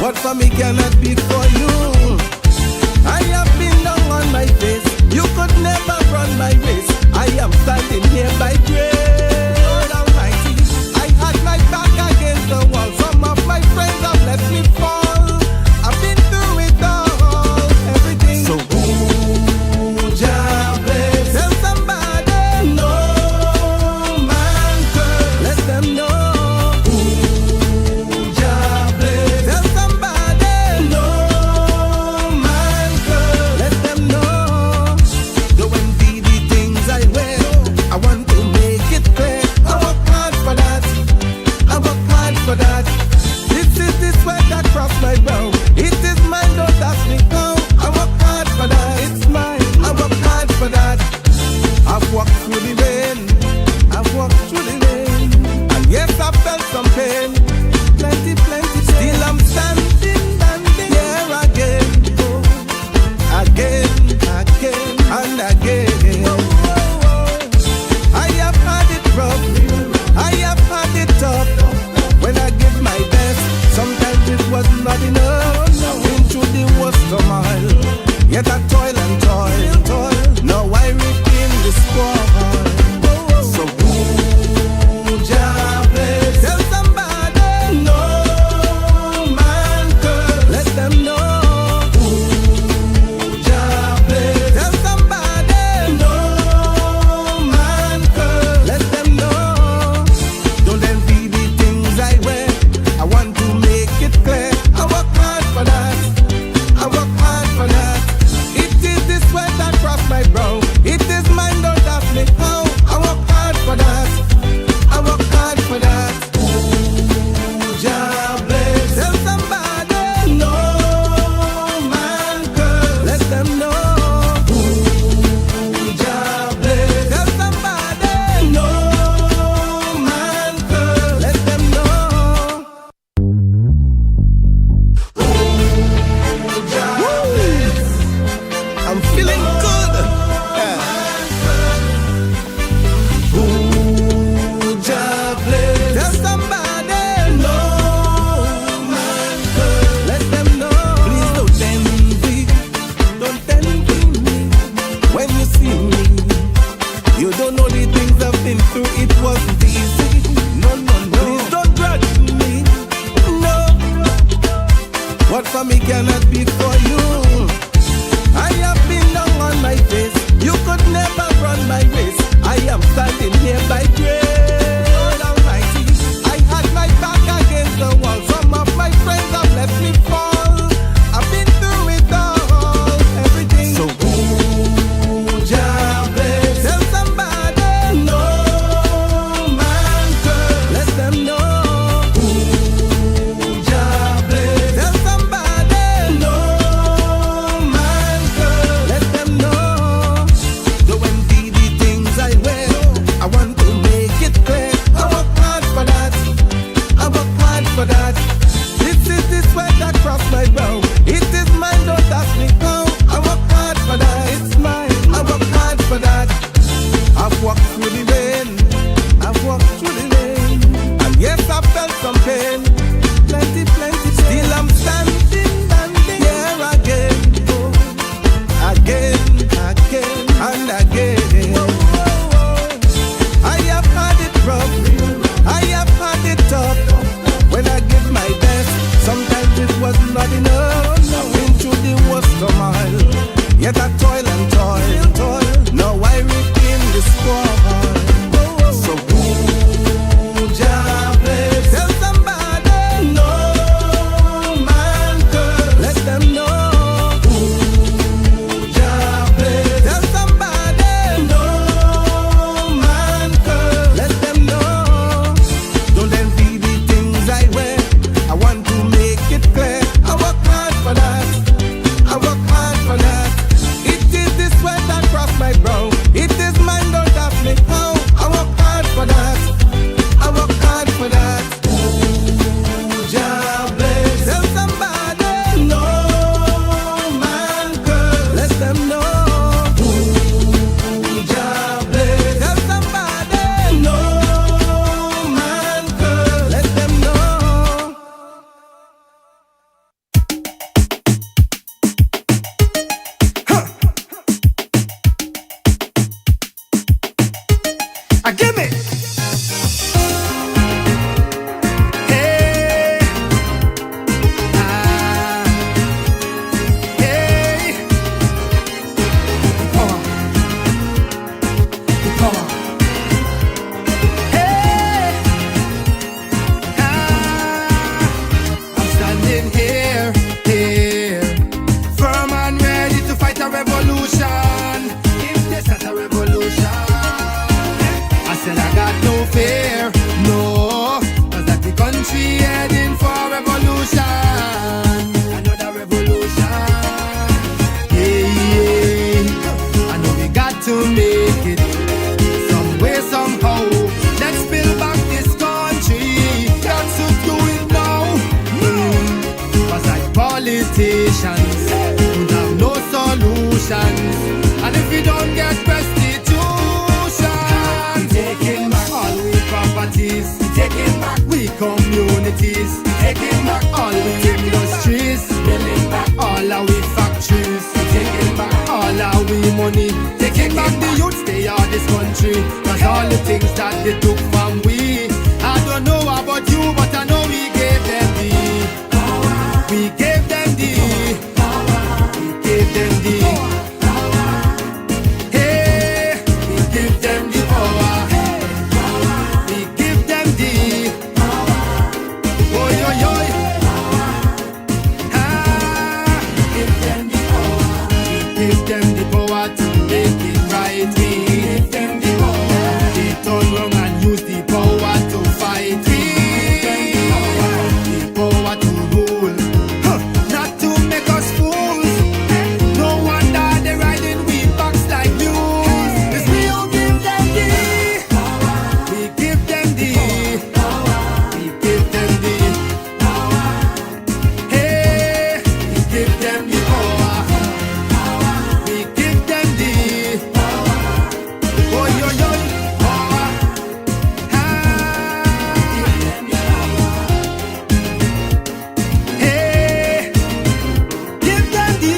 What for me cannot be for you. I have been down on my face. You could never run my race. I am standing here by grace. Lord Almighty, I had my back against the wall. Some of my friends have let me fall. I've been through it all, everything. So who Jah bless? Tell somebody, no man curse. Let them know. I want to make it politicians would have no solutions. And if we don't get restitution, taking back all we properties, taking back we communities, taking back all we industries, building back all our we factories, taking back all our we money, taking back the youths they are this country. Cause all the things that they took from we, I don't know about you, but I know we gave them the power. We gave them the power. We gave them the power. Hey, we give them the power. We give them the power. Oi, oi, oi. Ah, we give them the power. We give them the power to make it right. We give them the power. They turn wrong and use the power to fight. We give them the power to rule, not to make us fools. No wonder they riding we backs like mules. It's we who give them the power. We give them the power. We give them the power. Hey, we give them the power. We give them the power. Oi, oi, oi. Power. Ah, give them the power. Hey, give them the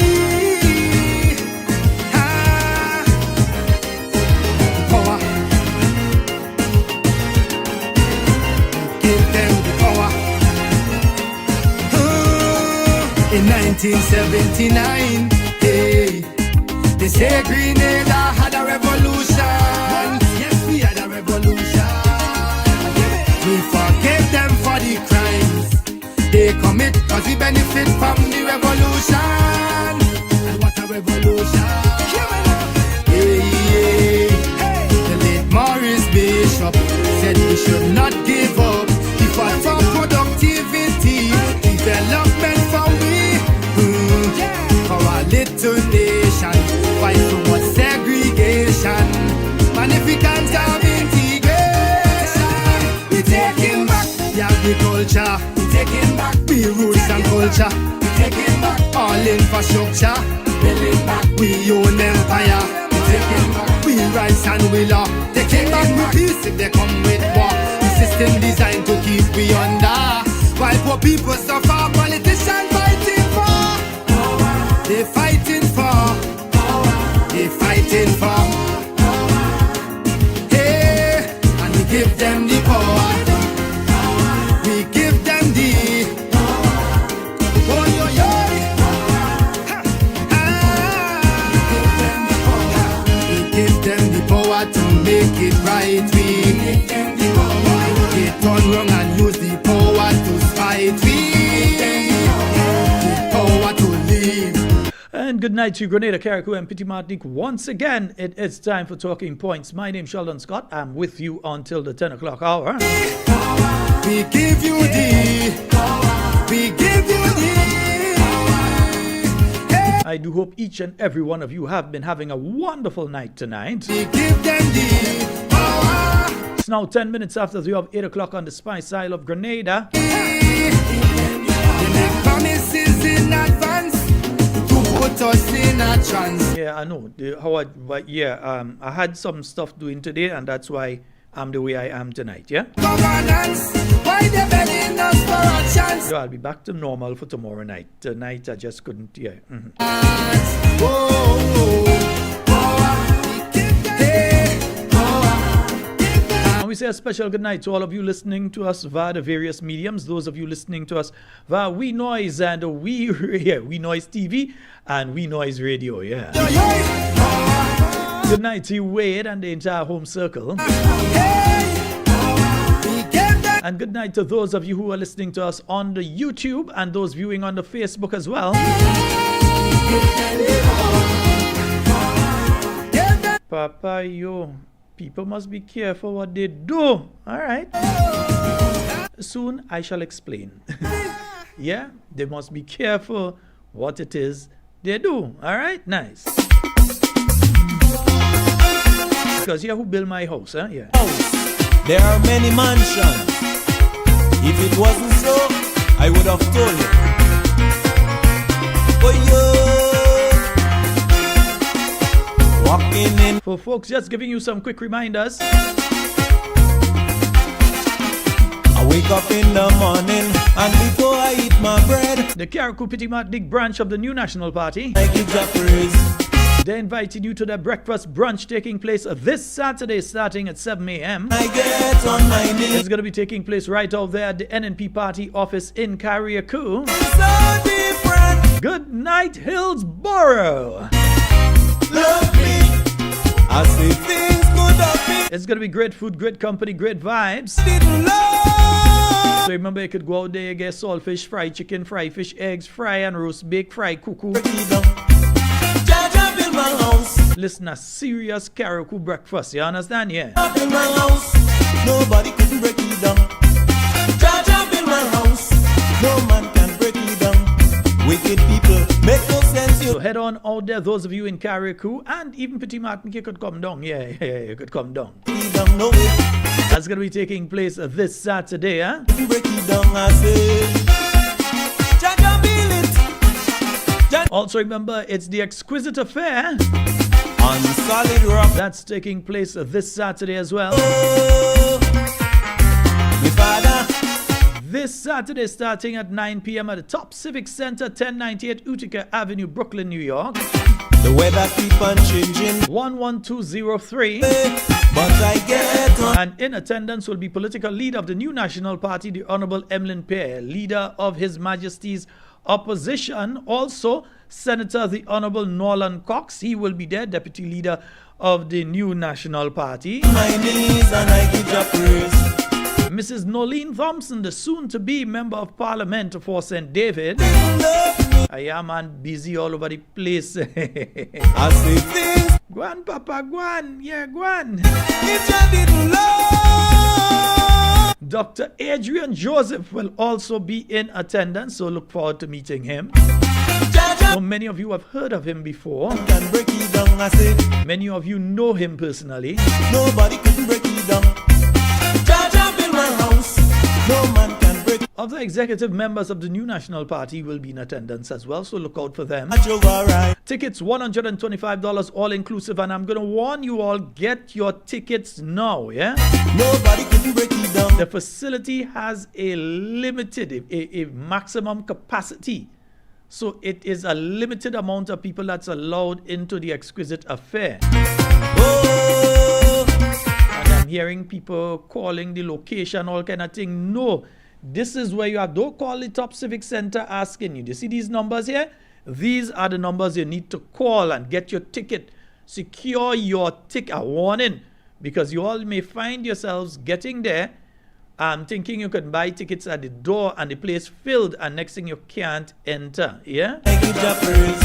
power. Give them the power. In 1979, hey, they say Grenada had a revolution. Yes, we had a revolution. We forgave them for the crimes they commit, cause we benefit from the revolution. And what a revolution. Hey, hey. The late Maurice Bishop said we should not give up. He fought for productivity, development for we, for our little nation. Fight for what segregation. Man, if we can't have integration, we taking back the agriculture, we taking back the roots and culture, we taking back all infrastructure, building back we own empire, we taking back we rights and we law, taking back we peace if they come with war. The system designed to keep we under, while poor people suffer. Politicians fighting for power. They fighting for power. They fighting for power. Hey, and we give them the power. We give them the power. Oh, yo, yo. We give them the power to make it right. We give them the power. They turn wrong and use the power to spite. We give them the power to lead. And good night to Grenada, Carriacou, and Petit Martinique. Once again, it is time for Talking Points. My name is Sheldon Scott. I'm with you until the 10 o'clock hour. We give you the power. We give you the power. I do hope each and every one of you have been having a wonderful night tonight. We give them the power. It's now 10 minutes after the hour of 8 o'clock on the Spice Isle of Grenada. They make promises in advance to put us in a trance. Yeah, I know. I had some stuff doing today, and that's why I'm the way I am tonight, yeah? Governance, why they begging us for a chance? So I'll be back to normal for tomorrow night. Tonight I just couldn't, yeah. And we say a special good night to all of you listening to us via the various mediums. Those of you listening to us via We Noise and We Noise TV and We Noise Radio, yeah. Good night to you, Wade, and the entire home circle. And good night to those of you who are listening to us on the YouTube and those viewing on the Facebook as well. Papa, yo, people must be careful what they do. All right. Soon I shall explain. Yeah, they must be careful what it is they do. All right, nice. Because yeah, who built my house, huh? Yeah. There are many mansions. If it wasn't so, I would have told you. For folks, just giving you some quick reminders. I wake up in the morning and before I eat my bread, The Carriacou Petit Martinique branch of the New National Party, I give Jah praise. they invited you to their breakfast brunch taking place this Saturday starting at 7 a.m. I get on my knees. It's going to be taking place right out there at the NNP party office in Carriacou. So different, Good night, Hillsborough. love me. I say things good up me. It's going to be great food, great company, great vibes. Didn't love. So remember, you could go out there, get saltfish, fried chicken, fried fish, eggs, fry and roast, bake, fried cuckoo. Break it down. Jah Jah build my house. Listen, a serious Carriacou breakfast, you understand? Yeah. Jah build my house. Nobody couldn't break it down. Jah Jah build my house. No man can break it down. Wicked people make no sense. So You head on out there, those of you in Carriacou, and even Petit Martinique, you could come down. Yeah, you could come down. break it down. No way. That's going to be taking place this Saturday, huh? Break it down. I say. Jah Jah build it. Also remember, it's the Exquisite Affair. On solid rock. That's taking place this Saturday as well. Oh, my father. This Saturday starting at 9 p.m. at the Top Civic Center, 1098 Utica Avenue, Brooklyn, New York. The weather keep on changing. 11203. But I get on. And in attendance will be political leader of the New National Party, the Honorable Emlyn Pear, leader of His Majesty's opposition, also Senator the Honorable Norland Cox. He will be there, deputy leader of the New National Party. My knees and I give Jah praise. Mrs. Nolene Thompson, the soon-to-be Member of Parliament for St. David. Love me. I am man busy all over the place. I say things Go on, Papa, go on. Yeah, go on. if Jah didn't love. Dr. Adrian Joseph will also be in attendance, so look forward to meeting him. Jah Jah So many of you have heard of him before. can break it down. I say Many of you know him personally. nobody can break it down. Jah Jah build my house. No man can break it. Other executive members of the New National Party will be in attendance as well, so look out for them. Jah alright. Tickets $125 all inclusive, and I'm going to warn you all, get your tickets now, yeah? Nobody can break it down. The facility has a limited, a maximum capacity. So it is a limited amount of people that's allowed into the Exquisite Affair. Oh, And I'm hearing people calling the location, all kind of thing. No, this is where you are. Don't call the Top Civic Center asking you. Do you see these numbers here? These are the numbers you need to call and get your ticket. Secure your ticket. A warning, because you all may find yourselves getting there thinking you can buy tickets at the door and the place filled, and next thing you can't enter. Yeah? I give Jah praise.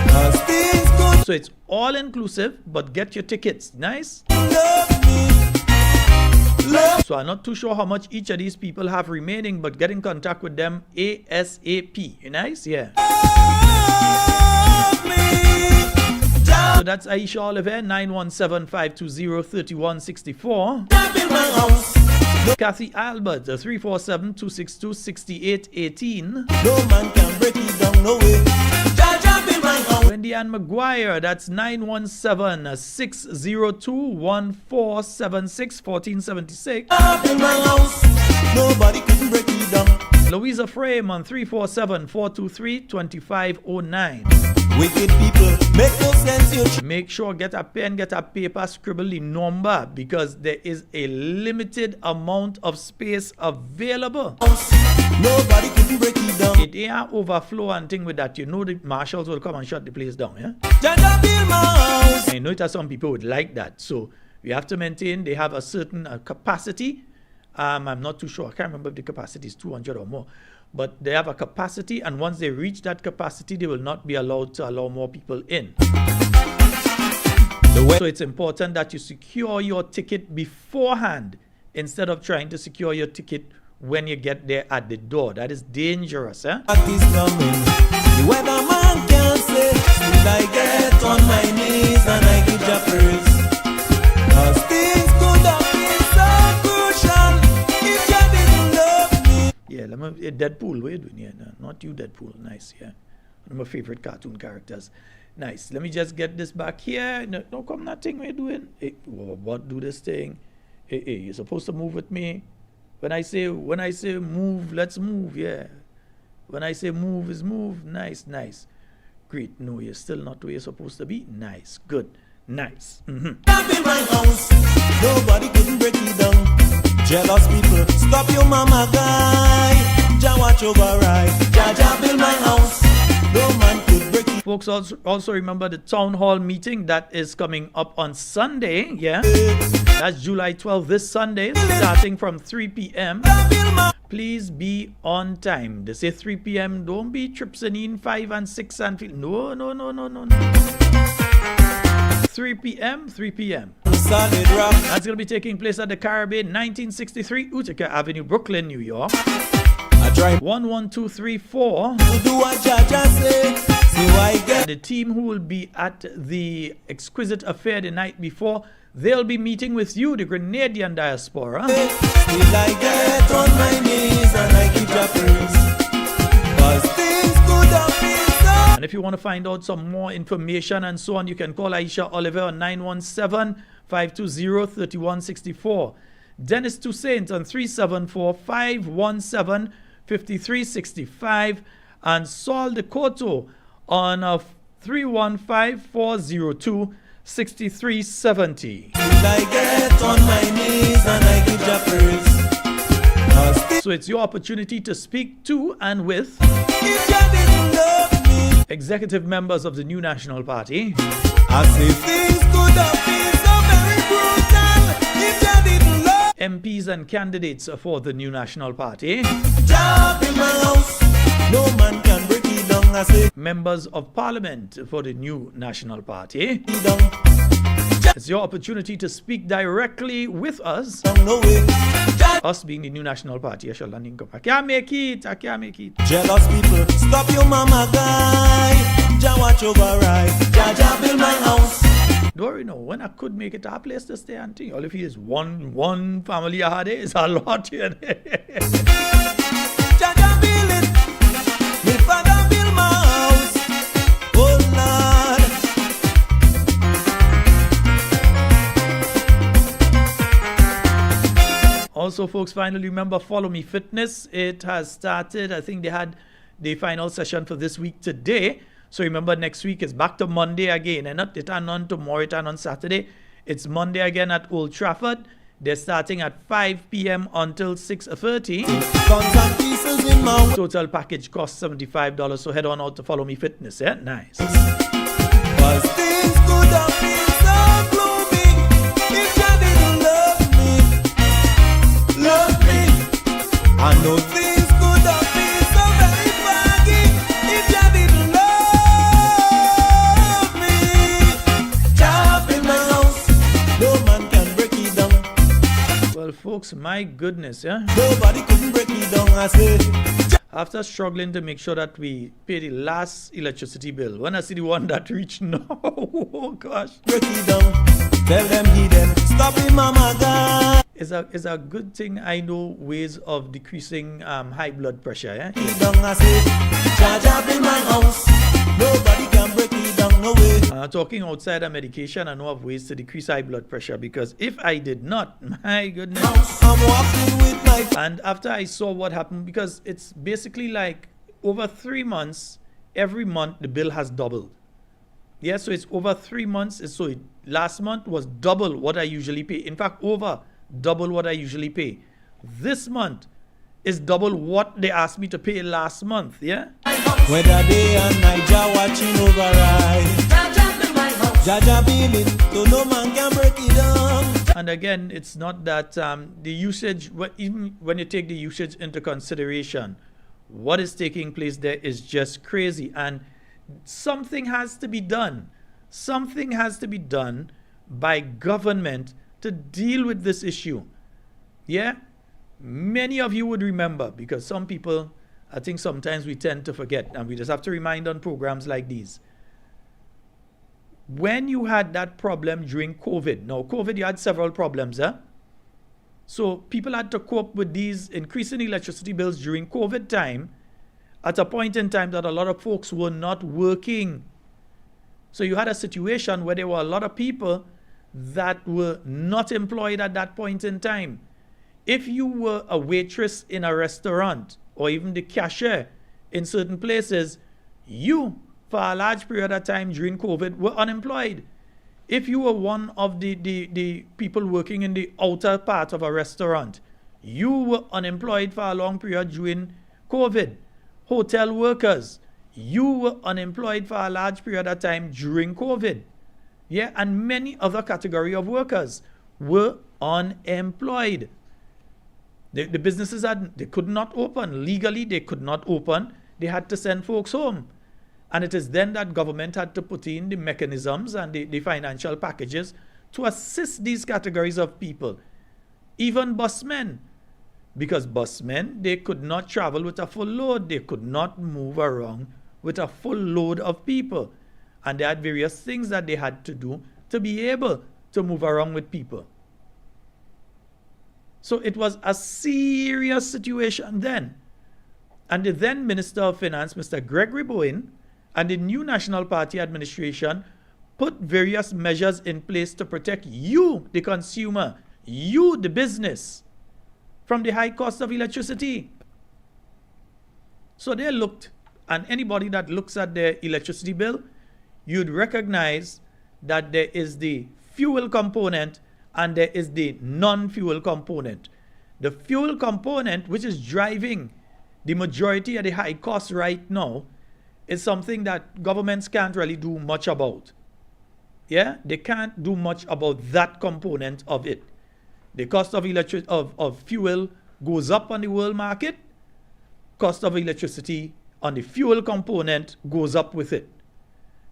'Cause things good. So it's all inclusive, but get your tickets. Nice? Love me. Love So I'm not too sure how much each of these people have remaining, but get in contact with them ASAP. Nice? Yeah. me. Jah So that's Aisha Oliver, 917-520-3164. Jah build my house. Kathy Albert, 347-262-6818. No man can break it down, no way. Jah Jah build my house. Wendy Ann McGuire, that's 917-602-1476, 1476. Jah build my house. Nobody can break it down. Louisa Frame on 347-423-2509. Wicked people make no sense. You Make sure get a pen, get a paper, scribble the number, because there is a limited amount of space available. nobody can break it down. It ain't overflow and thing with that. You know the marshals will come and shut the place down, yeah? Jah Jah build my house. I know that some people would like that. So we have to maintain they have a certain capacity. I'm not too sure. I can't remember if the capacity is 200 or more. But they have a capacity, and once they reach that capacity, they will not be allowed to allow more people in. So it's important that you secure your ticket beforehand instead of trying to secure your ticket when you get there at the door. That is dangerous, eh? What is coming? The weatherman can say, still I get on my knees and I give Jah praise. 'Cause things could have been so crucial if Jah didn't love me. Yeah, let me, Deadpool, what are you doing here? No, not you, Deadpool. Nice, yeah. One of my favorite cartoon characters. Nice. Let me just get this back here. No, no come nothing we're doing. Hey, what do this thing? Hey, you're supposed to move with me. When I say move, let's move, yeah. When I say move is move. Nice. Great. No, you're still not where you're supposed to be. Nice. Good. Nice. Up in my house, nobody couldn't break it down. Jealous people, stop your mama guy. Jah watch over right. Jah build my house, no man could break it. Folks, also remember the town hall meeting that is coming up on Sunday. Yeah, that's July 12th, this Sunday, starting from 3 p.m. Please be on time. They say 3 p.m. Don't be tripsing in 5 and 6 and feel. No. 3 p.m. Solid rock. That's going to be taking place at the Caribbean, 1963 Utica Avenue, Brooklyn, New York. I try 11234. to do what Jah say. See why I get The team who will be at the Exquisite Affair the night before, they'll be meeting with you, the Grenadian diaspora. Still I get on my knees and I give Jah praise. 'Cause things could have been so. And if you want to find out some more information and so on, you can call Aisha Oliver on 917-520-3164. Dennis Toussaint on 374-517-5365. And Saul Decoto on 315-402-6370. Still I get on my knees and I give Jah praise. 'Cause So it's your opportunity to speak to and with if Jah didn't love me, executive members of the New National Party, I say things could have been so very brutal. If Jah didn't love MPs and candidates for the New National Party, Jah in my house, no man can break it down. I say members of Parliament for the New National Party. it down, It's your opportunity to speak directly with us, down no way. Jah us being the New National Party. I can't make it. jealous people, stop your mama guy. Jah watch over right. Jah build my house. Don't worry, no. When I could make it a place to stay and thing, all if it is one family I had, it's a lot here. Jah build it. Me father build my house. Oh Lord. Also, folks, finally remember Follow Me Fitness. It has started. I think they had the final session for this week today. So remember, next week is back to Monday again. And not it and on tomorrow, it and on Saturday. It's Monday again at Old Trafford. They're starting at 5 p.m. until 6:30. Guns and pieces in my Total package costs $75. So head on out to Follow Me Fitness. Yeah, nice. 'Cause things could have been so gloomy if Jah didn't love me. I know things could have been so very foggy if Jah didn't love me. Jah in my house, no man can break it down. Well, folks, my goodness, yeah. Nobody couldn't break it down. I say, After struggling to make sure that we pay the last electricity bill, when I see the one that reached now, oh gosh. break it down. Tell them he them stop him, mama guy. It's a good thing I know ways of decreasing high blood pressure. Yeah? Down, I say, Jah build my house. Nobody can break it down, no way. Talking outside of medication, I know of ways to decrease high blood pressure, because if I did not, my goodness. I'm walking with my And after I saw what happened, because it's basically like over 3 months, every month the bill has doubled. Yeah, so it's over 3 months. Last month was double what I usually pay. In fact, over double what I usually pay. This month is double what they asked me to pay last month. Yeah. whether day and night, Jah watching over right. Jah build it, so no man can break it down. And again, it's not that the usage, even when you take the usage into consideration, what is taking place there is just crazy. And something has to be done. Something has to be done by government to deal with this issue. Yeah? Many of you would remember, because some people, I think sometimes we tend to forget, and we just have to remind on programs like these. When you had that problem during COVID, now COVID, you had several problems, huh? So people had to cope with these increasing electricity bills during COVID time, at a point in time that a lot of folks were not working. So you had a situation where there were a lot of people that were not employed at that point in time. If you were a waitress in a restaurant or even the cashier in certain places, you, for a large period of time during COVID, were unemployed. If you were one of the people working in the outer part of a restaurant, you were unemployed for a long period during COVID. Hotel workers, you were unemployed for a large period of time during COVID. Yeah, and many other category of workers were unemployed. The businesses they could not open. Legally, they could not open. They had to send folks home. And it is then that government had to put in the mechanisms and the financial packages to assist these categories of people. Even busmen. Because busmen, they could not travel with a full load. They could not move around with a full load of people. And they had various things that they had to do to be able to move around with people. So it was a serious situation then. And the then Minister of Finance, Mr. Gregory Bowen, and the new National Party administration put various measures in place to protect you, the consumer, you, the business, from the high cost of electricity. So they looked, and anybody that looks at their electricity bill, you'd recognize that there is the fuel component and there is the non-fuel component. The fuel component, which is driving the majority of the high costs right now, is something that governments can't really do much about. Yeah, they can't do much about that component of it. The cost of of fuel goes up on the world market. Cost of electricity on the fuel component goes up with it.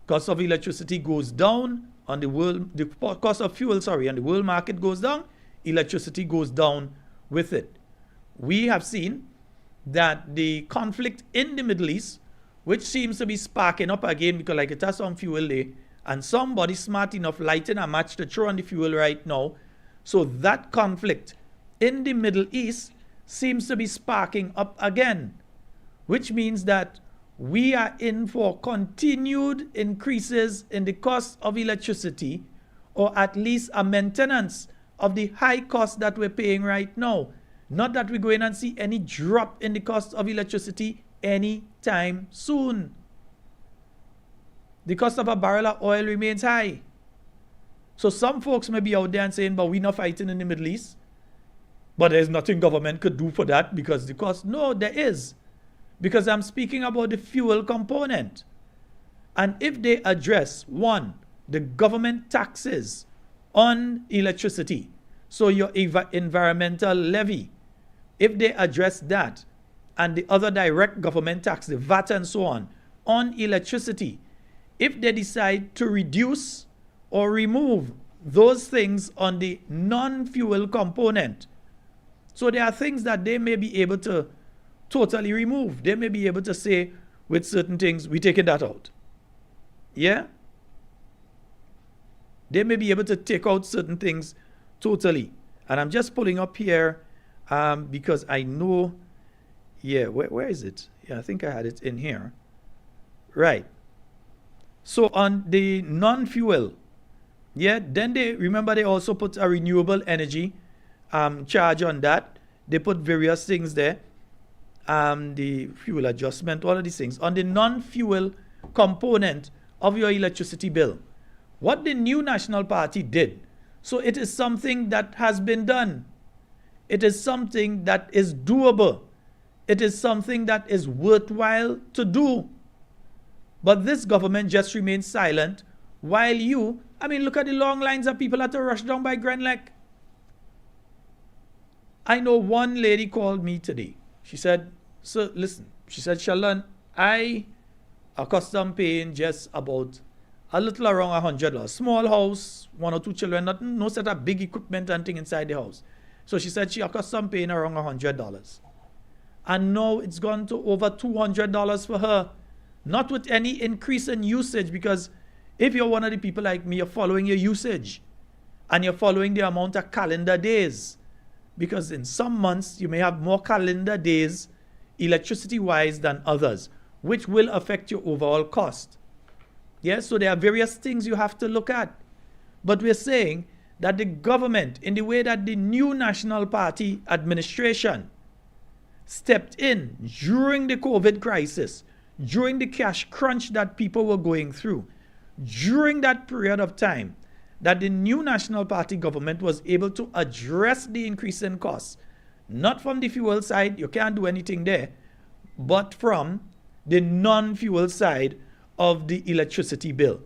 Cost of electricity goes down on the cost of fuel, on the world market goes down, electricity goes down with it. We have seen that the conflict in the Middle East, which seems to be sparking up again because like it has some fuel there, and somebody smart enough lighting a match to throw on the fuel right now. So that conflict in the Middle East seems to be sparking up again, which means that we are in for continued increases in the cost of electricity, or at least a maintenance of the high cost that we're paying right now. Not that we're going to see any drop in the cost of electricity anytime soon. The cost of a barrel of oil remains high. So some folks may be out there and saying, but we're not fighting in the Middle East. But there's nothing government could do for that because the cost. No, there is. Because I'm speaking about the fuel component. And if they address, one, the government taxes on electricity, so your environmental levy, if they address that, and the other direct government tax, the VAT and so on electricity, if they decide to reduce or remove those things on the non-fuel component, so there are things that they may be able to totally remove. They may be able to say with certain things, we're taking that out. Yeah? They may be able to take out certain things totally. And I'm just pulling up here because I know, yeah, where is it? Yeah, I think I had it in here. Right. So on the non-fuel, yeah, then they also put a renewable energy charge on that. They put various things there. The fuel adjustment, all of these things. On the non-fuel component of your electricity bill, what the new National Party did, so it is something that has been done. It is something that is doable. It is something that is worthwhile to do. But this government just remains silent while look at the long lines of people that are rushed down by Grenlec. I know one lady called me today. She said, so listen, she said, Sheldon, I accustomed paying just about a little around $100. Small house, 1 or 2 children, no set of big equipment and thing inside the house. So she said she accustomed paying around $100. And now it's gone to over $200 for her. Not with any increase in usage, because if you're one of the people like me, you're following your usage. And you're following the amount of calendar days. Because in some months, you may have more calendar days, electricity-wise, than others, which will affect your overall cost. Yes, so there are various things you have to look at. But we're saying that the government, in the way that the new National Party administration stepped in during the COVID crisis, during the cash crunch that people were going through, during that period of time, that the new National Party government was able to address the increase in costs, not from the fuel side, you can't do anything there, but from the non-fuel side of the electricity bill.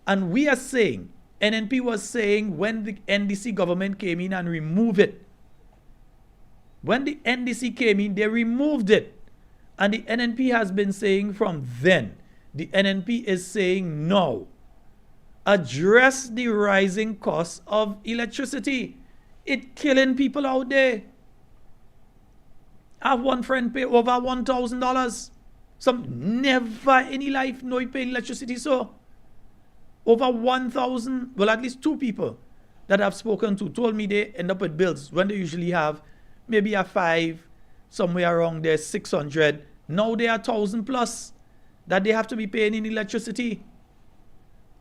And we are saying, NNP was saying when the NDC government came in and removed it. When the NDC came in, they removed it. And the NNP has been saying from then, the NNP is saying no. Address the rising costs of electricity. It's killing people out there. I have one friend pay over $1,000. Some never in his life know he pay electricity so. Over 1,000, well, at least 2 people that I've spoken to told me they end up with bills when they usually have maybe a 5, somewhere around there, 600. Now they are 1,000 plus that they have to be paying in electricity.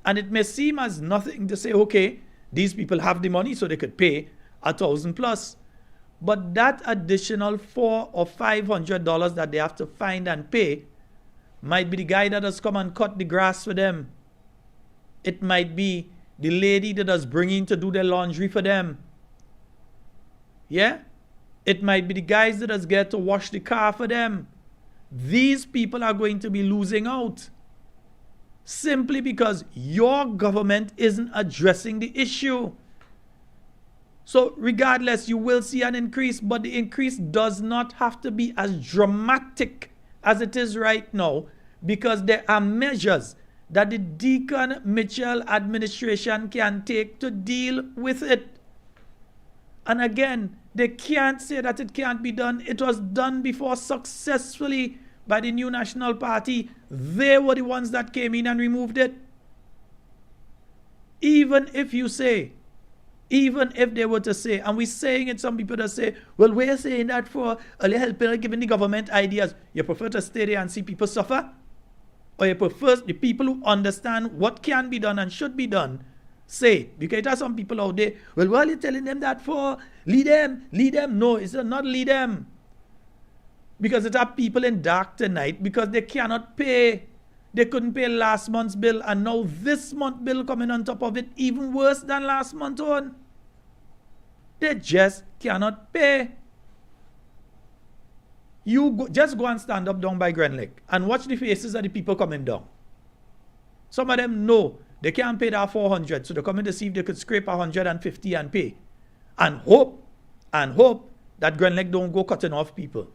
And it may seem as nothing to say, okay, these people have the money so they could pay 1,000 plus. But that additional $400 or $500 that they have to find and pay might be the guy that has come and cut the grass for them. It might be the lady that is bringing to do their laundry for them. Yeah? It might be the guys that has get to wash the car for them. These people are going to be losing out. Simply because your government isn't addressing the issue. So regardless, you will see an increase, but the increase does not have to be as dramatic as it is right now, because there are measures that the Deacon Mitchell administration can take to deal with it. And again, they can't say that it can't be done. It was done before successfully by the new National Party. They were the ones that came in and removed it. Even if you say, even if they were to say, and we're saying it, some people that say, well, we're saying that for a little help, giving the government ideas. You prefer to stay there and see people suffer? Or you prefer the people who understand what can be done and should be done say? Because there are some people out there, well, what are you telling them that for? Lead them. No, it's not lead them. Because it are people in dark tonight because they cannot pay. They couldn't pay last month's bill, and now this month's bill coming on top of it, even worse than last month's one. They just cannot pay. Just go and stand up down by Grand Lake and watch the faces of the people coming down. Some of them know they can't pay that 400, so they're coming to see if they could scrape 150 and pay. And hope that Grand Lake don't go cutting off people.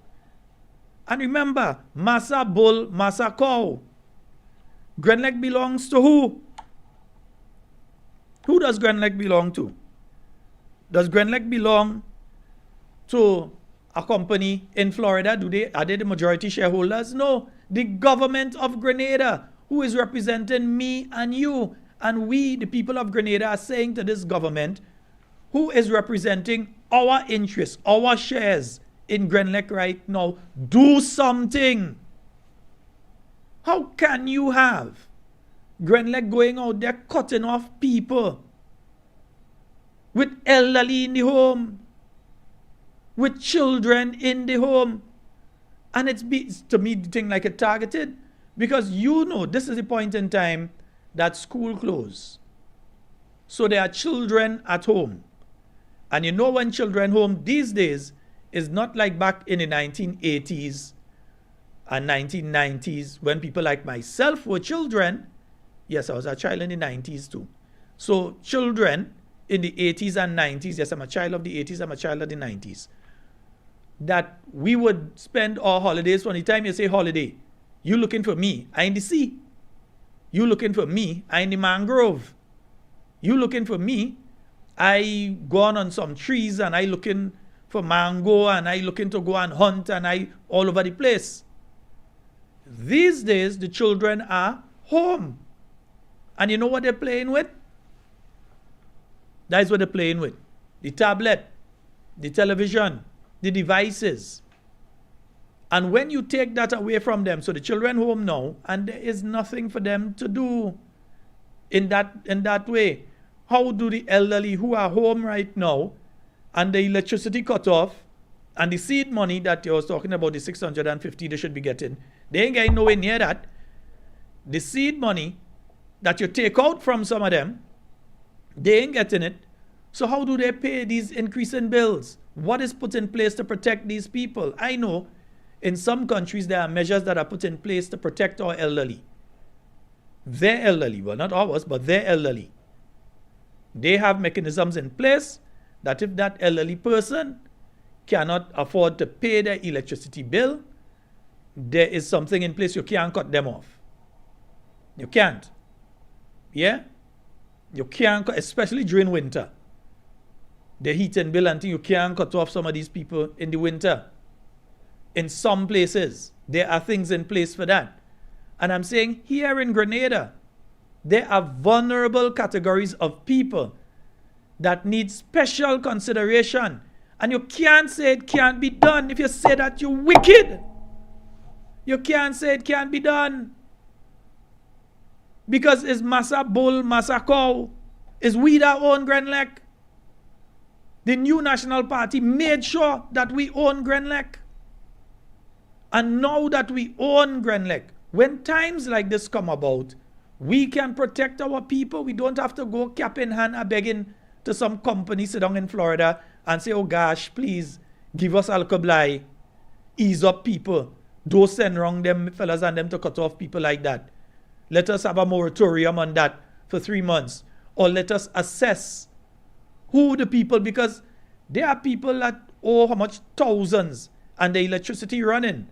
And remember, massa bull, massa cow. Grand Lake belongs to who? Who does Grand Lake belong to? Does Grand Lake belong to a company in Florida? Are they the majority shareholders? No. The government of Grenada, who is representing me and you. And we, the people of Grenada, are saying to this government, who is representing our interests, our shares in Grand Lake right now, do something. How can you have Grand Lake going out there cutting off people with elderly in the home, with children in the home? And it's to me the thing like a targeted, because you know this is the point in time that school closed. So there are children at home. And you know when children home these days is not like back in the 1980s and 1990s when people like myself were children. Yes, I was a child in the 90s too. So children in the 80s and 90s, yes, I'm a child of the 80s, I'm a child of the 90s, that we would spend our holidays. From the time you say holiday, you looking for me, I in the sea. You looking for me, I in the mangrove. You looking for me, I gone on some trees and I looking for mango and I looking to go and hunt and I all over the place. These days, the children are home. And you know what they're playing with? That is what they're playing with. The tablet, the television, the devices. And when you take that away from them, so the children home now, and there is nothing for them to do. in that way. How do the elderly who are home right now and the electricity cut off and the seed money that you was talking about, the 650 they should be getting, they ain't getting nowhere near that. The seed money that you take out from some of them, they ain't getting it. So how do they pay these increasing bills? What is put in place to protect these people? I know in some countries there are measures that are put in place to protect our elderly. Their elderly, well not ours, but their elderly. They have mechanisms in place that if that elderly person cannot afford to pay their electricity bill, there is something in place. You can't cut them off. You can't. Yeah? You can't, especially during winter. The heating bill and thing, you can't cut off some of these people in the winter. In some places, there are things in place for that. And I'm saying here in Grenada, there are vulnerable categories of people that need special consideration. And you can't say it can't be done. If you say that, you're wicked. You can't say it can't be done. Because it's massa bull, massa cow. It's we that own Grenlec. The new National Party made sure that we own Grenlec. And now that we own Grenlec, when times like this come about, we can protect our people. We don't have to go cap in hand and begging to some company sit down in Florida and say, oh gosh, please give us Alkably. Ease up people. Don't send wrong them fellas and them to cut off people like that. Let us have a moratorium on that for 3 months. Or let us assess who the people, because there are people that owe how much thousands and the electricity running.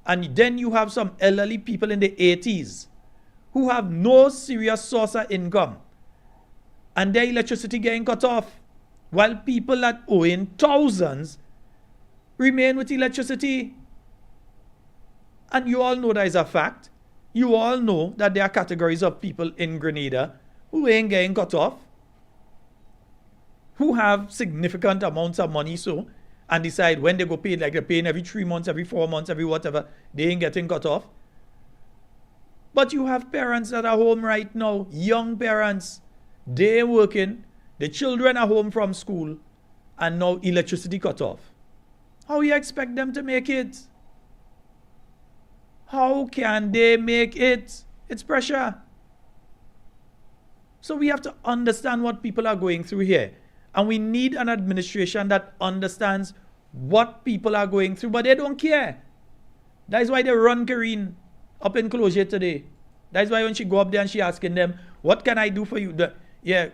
And then you have some elderly people in the 80s who have no serious source of income. And their electricity getting cut off. While people that owe in thousands remain with electricity. And you all know that is a fact. You all know that there are categories of people in Grenada who ain't getting cut off. Who have significant amounts of money so and decide when they go pay, like they're paying every 3 months, every 4 months, every whatever, they ain't getting cut off. But you have parents that are home right now, young parents, they working, the children are home from school, and now electricity cut off. How you expect them to make it? How can they make it? It's pressure. So we have to understand what people are going through here. And we need an administration that understands what people are going through, but they don't care. That is why they run Karine up in Closure today. That is why when she go up there and she asking them, what can I do for you?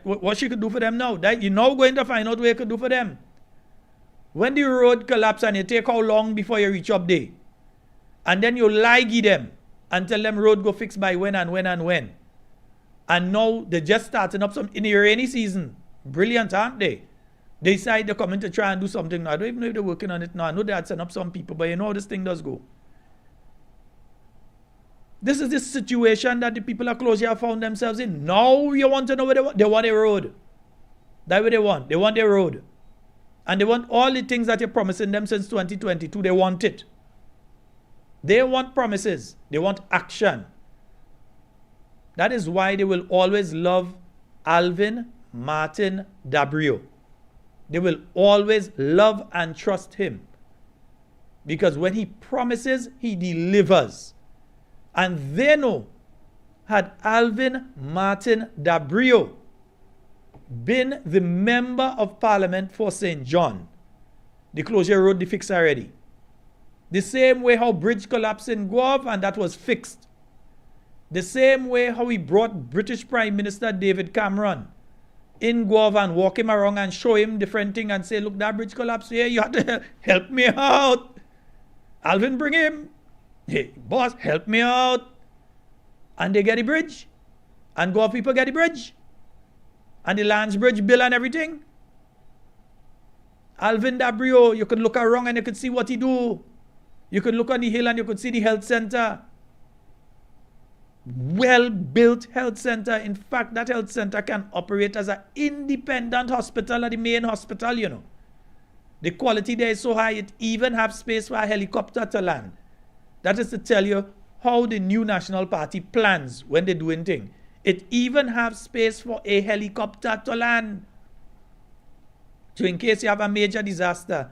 What she could do for them now? That you're now going to find out what you could do for them. When the road collapse and it take how long before you reach up there? And then you lie give them and tell them road go fix by when and when and when. And now they're just starting up some in the rainy season. Brilliant, aren't they? They decide they're coming to try and do something now. I don't even know if they're working on it now. I know they had sent up some people, but you know how this thing does go. This is the situation that the people of Closure have found themselves in. Now you want to know what they want? They want a road. That's what they want. They want a road. And they want all the things that you're promising them since 2022. They want it. They want promises. They want action. That is why they will always love Alvin Martin Dabrio. They will always love and trust him. Because when he promises, he delivers. And they know, had Alvin Martin Dabrio been the member of Parliament for St. John, the Closure Road, the fix already. The same way how bridge collapsed in Guelph and that was fixed. The same way how he brought British Prime Minister David Cameron in Guelph and walk him around and show him different things and say, look, that bridge collapsed here, you have to help me out. Alvin, bring him. Hey, boss, help me out. And they get the bridge. And Guelph people get the bridge. And the Lands Bridge bill and everything. Alvin Dabrio, you could look around and you could see what he do. You could look on the hill and you could see the health center. Well-built health center. In fact, that health center can operate as an independent hospital at the main hospital, you know. The quality there is so high, it even have space for a helicopter to land. That is to tell you how the new National Party plans when they're doing things. It even have space for a helicopter to land. So in case you have a major disaster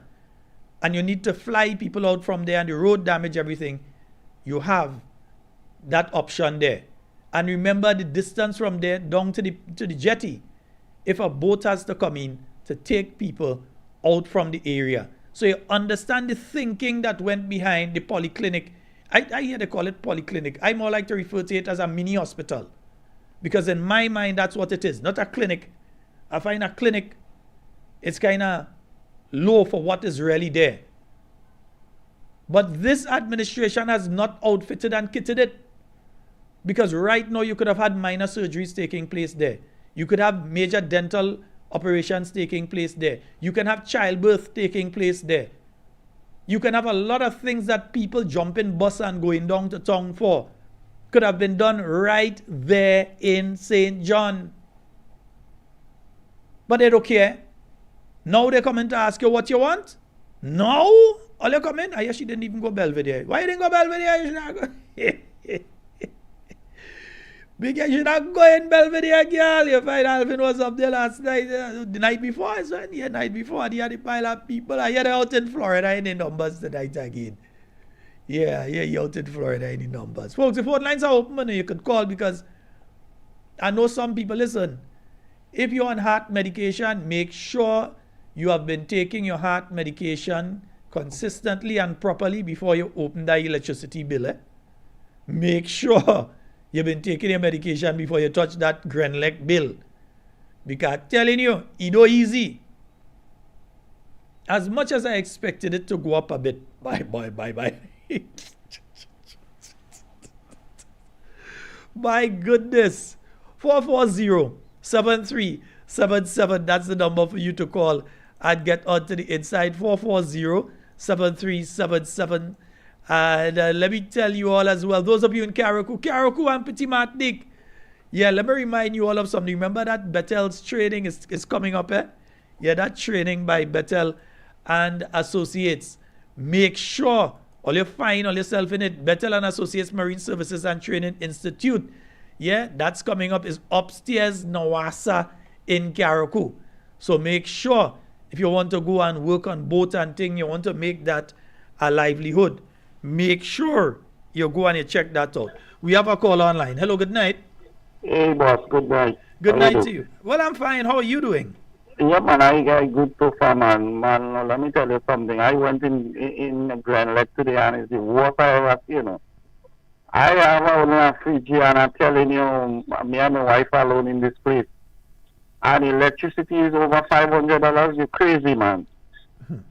and you need to fly people out from there and the road damage everything, you have that option there. And remember the distance from there down to the jetty if a boat has to come in to take people out from the area. So you understand the thinking that went behind the polyclinic. I hear they call it polyclinic. I more like to refer to it as a mini hospital. Because in my mind, that's what it is. Not a clinic. I find a clinic, it's kind of low for what is really there. But this administration has not outfitted and kitted it. Because right now you could have had minor surgeries taking place there. You could have major dental operations taking place there. You can have childbirth taking place there. You can have a lot of things that people jumping bus and going down to town for. Could have been done right there in St. John. But they don't care. Now they're coming to ask you what you want. No? All you come in? I guess she didn't even go Belvedere. Why you didn't go Belvedere? You should not go. Because you should not go in Belvedere, girl. You find Alvin was up there last night. The night before, yeah, night before. He had a pile of people. I hear out in Florida in the numbers tonight again. Yeah, you're out in Florida in the numbers. Folks, the phone lines are open. You can call because I know some people, listen, if you're on heart medication, make sure you have been taking your heart medication consistently and properly before you open the electricity bill. Make sure you've been taking your medication before you touch that Grenelec bill. Because I'm telling you, it's not easy. As much as I expected it to go up a bit. Bye. My goodness. 440-7377. That's the number for you to call and get onto the inside. 440-7377. And let me tell you all as well, those of you in Carriacou and Petit Martinique, yeah, let me remind you all of something. Remember that Bethel's training is coming up, eh? Yeah, that training by Bethel and Associates. Make sure all you find all yourself in it. Bethel and Associates Marine Services and Training Institute. Yeah, that's coming up. Is upstairs Nawasa in Carriacou. So make sure if you want to go and work on boat and thing, you want to make that a livelihood. Make sure you go and you check that out. We have a call online. Hello, good night. Hey, boss, good night. Good night to you. Well, I'm fine. How are you doing? Yeah, man, I got good so far, man. Man, let me tell you something. I went in Grenelec today, and it's the worst I ever seen, you know. I have only a fridge here, and I'm telling you, me and my wife alone in this place. And electricity is over $500. You're crazy, man.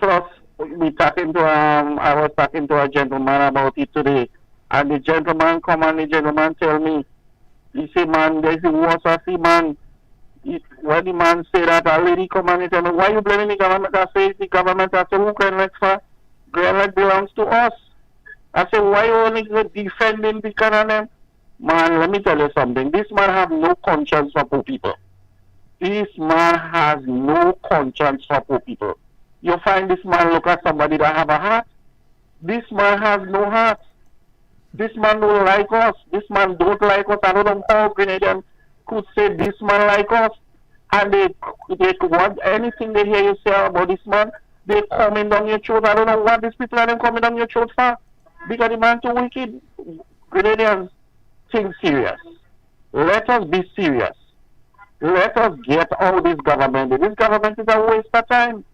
Plus, I was talking to a gentleman about it today, and the gentleman come and the gentleman tell me, he say, man, there's the worst I see, man. When the man say that, a lady come and tell me, why you blaming the government? I say, the government. I say, who Grenelec for? Grenelec belongs to us. I say, why you only defending the kind of them? Man, let me tell you something. This man have no conscience for poor people. This man has no conscience for poor people. You find this man look at somebody that have a heart. This man has no heart. This man don't like us. This man don't like us. I don't know how Grenadians could say this man like us. And they want anything they hear you say about this man, they coming down your throat. I don't know what these people are them coming down your throat for. Because the man too wicked. Grenadians, think serious. Let us be serious. Let us get out this government. This government is a waste of time.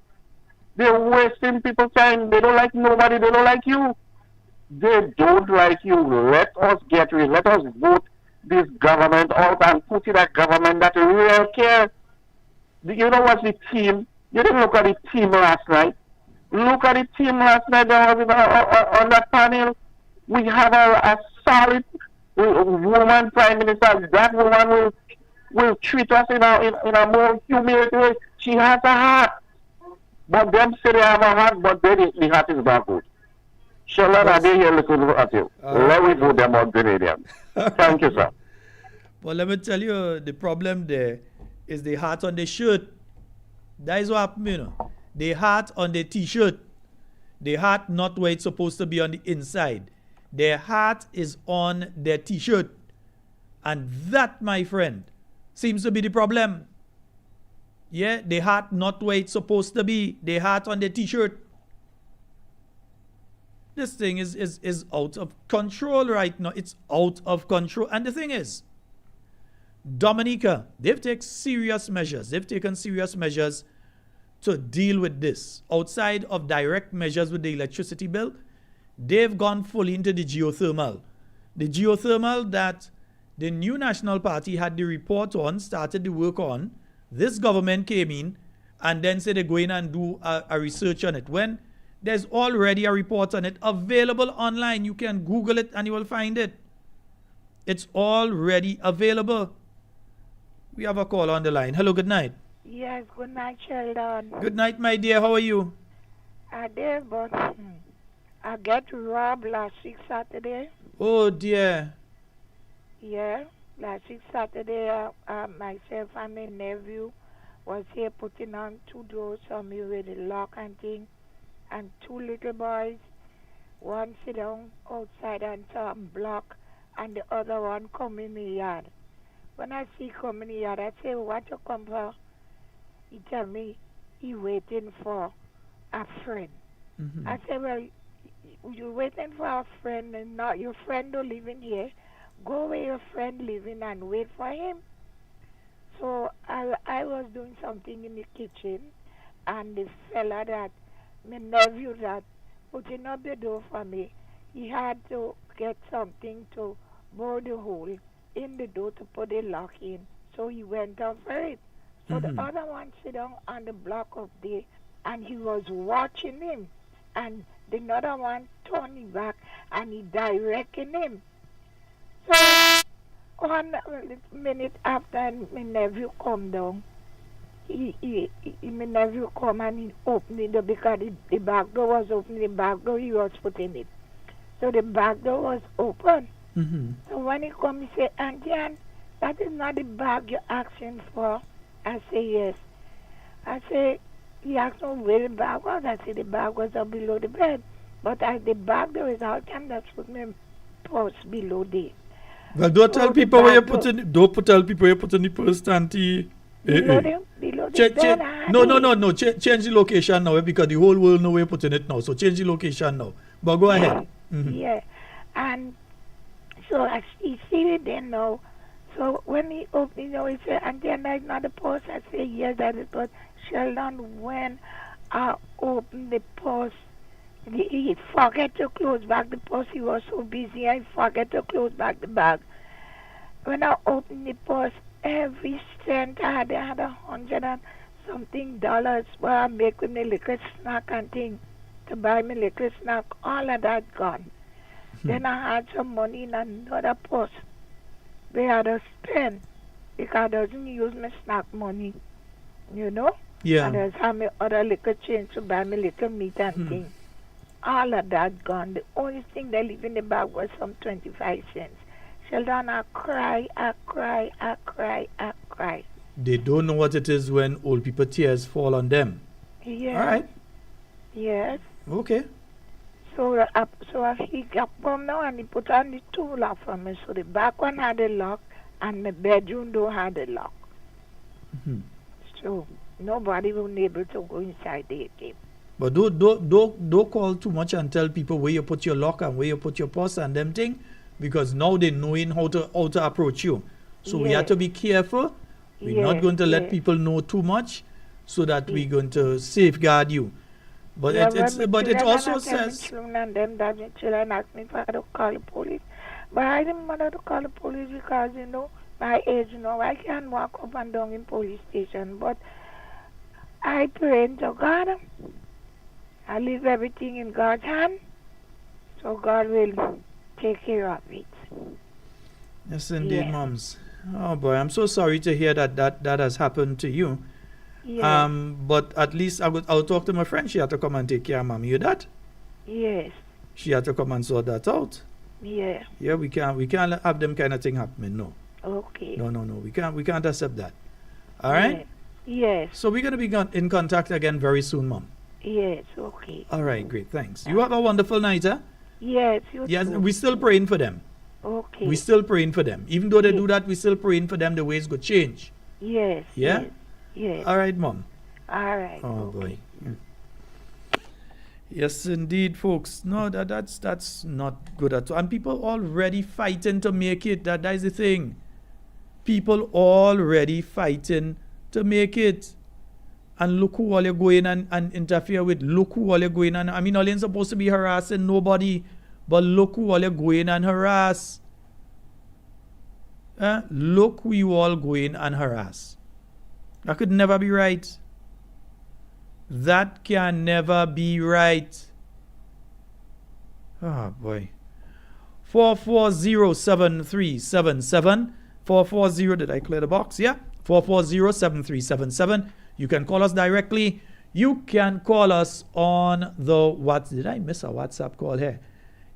They're wasting people's time. They don't like nobody. They don't like you. They don't like you. Let us get rid. Let us vote this government out and put in a government that really cares. You know what's the team? You didn't look at the team last night. Look at the team last night that was on that panel. We have a solid woman prime minister. That woman will treat us in a more humility way. She has a heart. But them say they have a heart, but the heart is not good. Sheldon, I didn't hear looking at you. Let me vote them out Grenadians. Thank you, sir. Well, let me tell you, the problem there is the heart on the shirt. That is what happened, you know. The heart on the t-shirt. The heart not where it's supposed to be on the inside. Their heart is on their t-shirt. And that, my friend, seems to be the problem. Yeah, the hat not where it's supposed to be. The hat on the t-shirt. This thing is out of control right now. It's out of control. And the thing is, Dominica, they've taken serious measures. They've taken serious measures to deal with this. Outside of direct measures with the electricity bill, they've gone fully into the geothermal. The geothermal that the new National Party had the report on, started the work on. This government came in and then said they're going and do a research on it. When there's already a report on it available online. You can Google it and you will find it. It's already available. We have a call on the line. Hello, good night. Yes, good night, Sheldon. Good night, my dear. How are you? I did, but I got robbed last week Saturday. Oh, dear. Yeah, last week Saturday, myself and my nephew was here putting on 2 doors on me with a lock and thing. And 2 little boys, one sit down outside on some block and the other one come in the yard. When I see come in the yard, I say, what you come for? He tell me he waiting for a friend. Mm-hmm. I say, well, you waiting for a friend and not your friend don't live in here. Go where your friend living and wait for him. So I was doing something in the kitchen and the fella that my nephew that putting up the door for me, he had to get something to bore the hole in the door to put the lock in. So he went down for it. So the other one sit down on the block up there and he was watching him. And the other one turned him back and he directing him. So 1 minute after my nephew come down, my nephew come and he opened the door because the back door was open. The back door he was putting it. So the back door was open. Mm-hmm. So when he come, he say, Auntie Ann, that is not the bag you're asking for. I say, yes. I say, he asked me where the bag was. I say, the bag was up below the bed. But as the bag there is out, can just put my purse below there. Well, don't tell people where you're putting. Don't tell people where you're putting the purse, Auntie. Below the bed. No. Change the location now because the whole world know where you're putting it now. So change the location now. But go ahead. Mm-hmm. Yeah. And so he see it then now. So when he opened it, he said, Auntie, and that's not the purse. I say, yes, that is purse. Sheldon, when I opened the purse, he forgot to close back the purse. He was so busy, I forgot to close back the bag. When I opened the purse, every cent I had 100 and something dollars where I make with my liquor snack and thing to buy my liquor snack, all of that gone. Then I had some money in another purse where I had to spend because I doesn't use my snack money, you know? Yeah. And I have my other liquor change to buy my little meat and thing. All of that gone. The only thing that leave in the bag was some 25 cents. Sheldon, I cry. They don't know what it is when old people tears fall on them. Yes. All right. Yes. Okay. So he got home now and he put on the 2 lock for me. So the back one had a lock and the bedroom door had a lock. Mm-hmm. So nobody was able to go inside the ATM. But don't call too much and tell people where you put your lock and where you put your purse and them thing, because now they knowing how to approach you. So we have to be careful. We're not going to let people know too much, so that we're going to safeguard you. But it also says. And them that my children asked me if I had to call the police, but I didn't want to call the police because my age, I can't walk up and down in police station. But I pray to God. I leave everything in God's hand, so God will take care of it. Yes, indeed, Moms. Oh boy, I'm so sorry to hear that has happened to you. Yes. But at least I'll talk to my friend. She had to come and take care of Mommy. You that? Yes. She had to come and sort that out. Yeah. Yeah, we can't have them kind of thing happening. No. Okay. No. We can't accept that. All right. Yes. So we're gonna be in contact again very soon, Mom. Yes. Okay. All right, great, thanks. You have a wonderful night, huh? Yes. You Yes, too. we're still praying for them. Okay. We still praying for them. Even though they do that, we still praying for them. The ways go change. Yes. Yeah? Yes. Yes. All right, Mom. All right. Oh okay. boy. Yes, indeed, folks. No, that's not good at all. And people already fighting to make it. That is the thing. People already fighting to make it. And look who all you go in and interfere with. Look who all you go in and I mean, all ain't supposed to be harassing nobody, but look who all you go in and harass. Look who you all go in and harass. That could never be right. That can never be right. Oh boy. 440-7377. 440, did I clear the box? Yeah. 440-7377. You can call us directly. You can call us on the what? Did I miss a WhatsApp call here?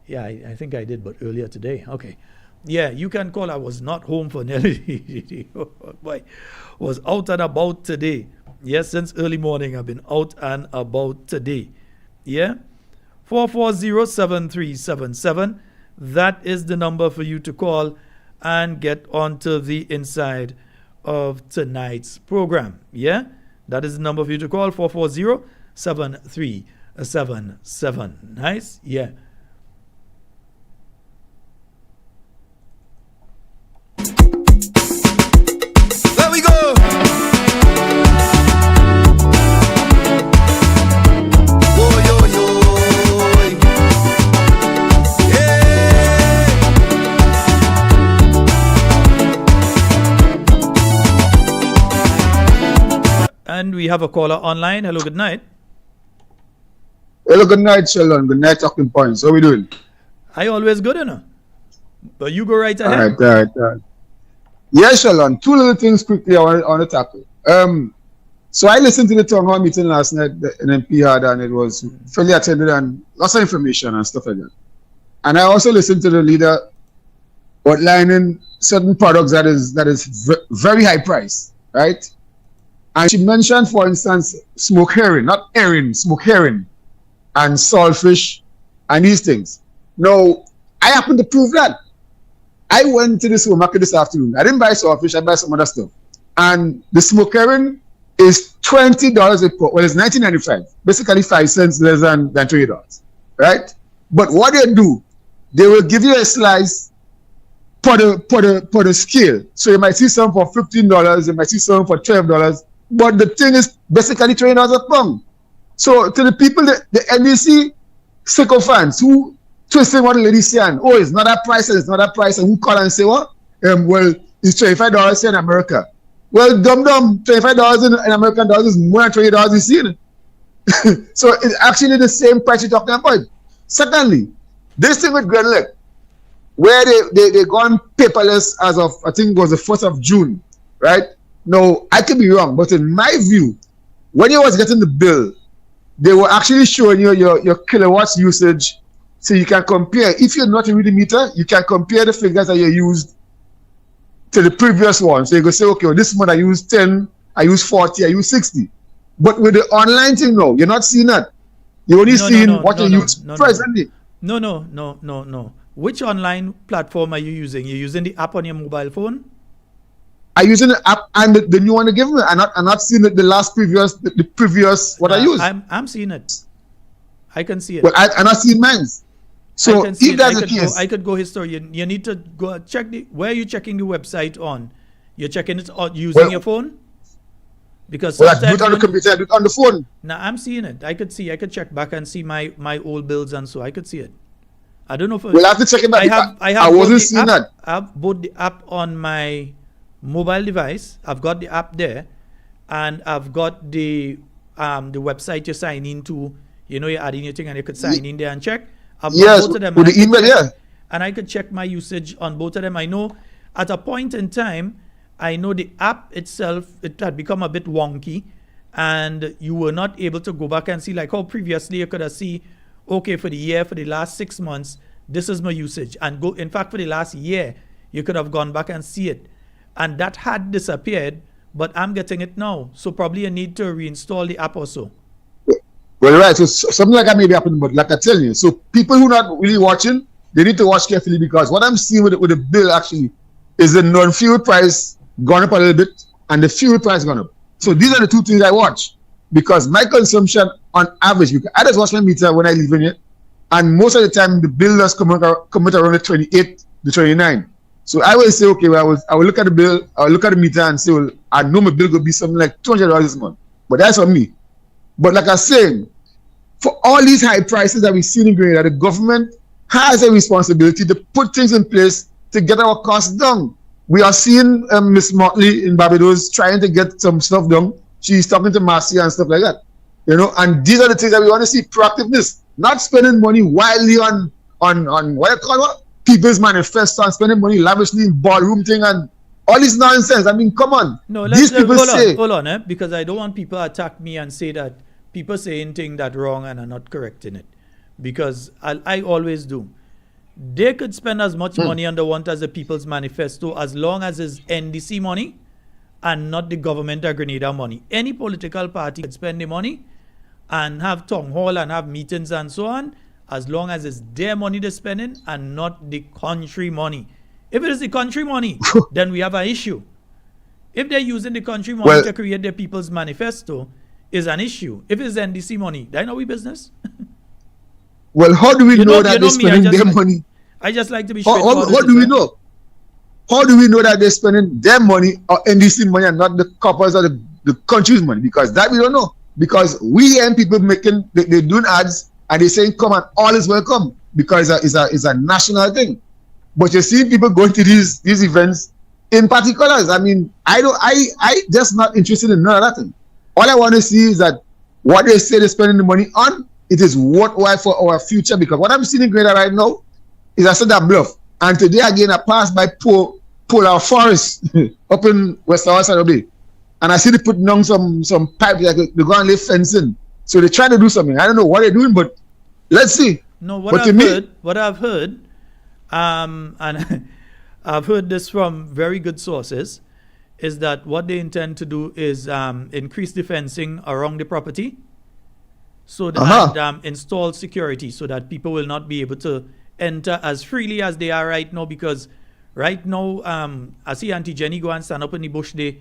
Yeah, I think I did, but earlier today. Okay. Yeah, you can call. I was not home for nearly oh boy. Was out and about today. Yes, since early morning I've been out and about today. Yeah. 440-7377. That is the number for you to call and get onto the inside of tonight's program. Yeah. That is the number for you to call. 440-7377. Nice. Yeah. There we go. Oh, yo, yo. Yeah. And we have a caller online. Hello, good night. Hello, good night, Sheldon. Good night, Talking Points. How we doing? I always good, you know. But you go right ahead. All right. Yeah, Sheldon. Two little things quickly I want to tackle. So I listened to the town hall meeting last night the NMP had, and it was fairly attended and lots of information and stuff like that. And I also listened to the leader outlining certain products that is very high price, right? And she mentioned, for instance, smoked herring, not herring, smoked herring, and saltfish, and these things. Now, I happen to prove that. I went to the supermarket this afternoon. I didn't buy saltfish, I buy some other stuff. And the smoked herring is $20 a pound. Well, it's $19.95, basically 5 cents less than $20, right? But what they do, they will give you a slice per the scale. So you might see some for $15, you might see some for $12, but the thing is basically $20 a pound. So to the people, the NDC sycophants who twisting what the lady saying, oh, it's not that price, and it's not that price, and who call and say what? Well, it's $25 here in America. Well, dumb, $25 in American dollars is more than $20 you see. So it's actually the same price you're talking about. Secondly, this thing with Grenelec, where they gone paperless as of, I think it was the 1st of June, right? Now, I could be wrong, but in my view, when you was getting the bill, they were actually showing you your kilowatts usage, so you can compare. If you're not a reading meter, you can compare the figures that you used to the previous one. So you go say, okay, well, this month I used 10, I used 40, I used 60. But with the online thing now, you're not seeing that. You're only seeing what you use presently. No. Which online platform are you using? You're using the app on your mobile phone? I'm using the app and the new one they give me. I'm not seeing the previous what I used. I'm seeing it. I can see it. Well, I'm not seeing mine. So if that's the case, I could go history. You need to go check where are you checking the website on? You're checking it using your phone? Because I do it on the computer, I do it on the phone. Now I'm seeing it. I could check back and see my old bills, and so I could see it. I don't know if I have to check it back. I wasn't seeing that. I have both the app on my mobile device. I've got the app there, and I've got the website you're signing into. You know, you're adding your thing, and you could sign in there and check. I've got both of them. With the email, and I could check my usage on both of them. I know at a point in time, I know the app itself, it had become a bit wonky, and you were not able to go back and see, like how previously you could have seen, okay, for the year, for the last 6 months, this is my usage. And go, in fact, for the last year, you could have gone back and see it. And that had disappeared, but I'm getting it now. So probably you need to reinstall the app or so. Well, right. So something like that may be happening, but like I tell you, so people who are not really watching, they need to watch carefully, because what I'm seeing with the bill actually is the non-fuel price gone up a little bit and the fuel price gone up. So these are the two things I watch, because my consumption on average, because I just watch my meter when I leave in it, and most of the time the bill does come out around the 28, the 29. So I will say, okay, well, I will look at the bill, I will look at the meter and say, well, I know my bill will be something like $200 this month. But that's on me. But like I was saying, for all these high prices that we see in Grenada, the government has a responsibility to put things in place to get our costs down. We are seeing Miss Motley in Barbados trying to get some stuff done. She's talking to Marcia and stuff like that. You know, and these are the things that we want to see: proactiveness, not spending money wildly on what you call what? People's manifesto, and spending money lavishly in ballroom thing and all this nonsense. I mean, come on. No, these people hold on, because I don't want people to attack me and say that people saying things that wrong and are not correcting it, because I always do. They could spend as much money on the want as the People's Manifesto as long as it's NDC money and not the government of Grenada money. Any political party could spend the money and have town hall and have meetings and so on, as long as it's their money they're spending and not the country money. If it is the country money, then we have an issue. If they're using the country money to create their People's Manifesto, is an issue. If it's NDC money, that no we business. Well, how do we know that they're spending their money? I just like to be sure. How do we know? How do we know that they're spending their money or NDC money and not the coppers or the country's money? Because that we don't know. Because we and people they're doing ads and they're saying come and all is welcome, because it's a national thing. But you're seeing people going to these events in particulars. I mean, I just not interested in none of that thing. All I want to see is that what they say they're spending the money on, it is worthwhile for our future. Because what I'm seeing in Grenada right now is I said that bluff. And today again I passed by Polar Forest up in West Outside Bay. And I see they putting down some pipe, like they're going to lay fencing. So they're trying to do something. I don't know what they're doing, but let's see. No, what I've heard, and I've heard this from very good sources, is that what they intend to do is increase the fencing around the property, so that install security so that people will not be able to enter as freely as they are right now. Because right now, I see Auntie Jenny go and stand up in the bush there,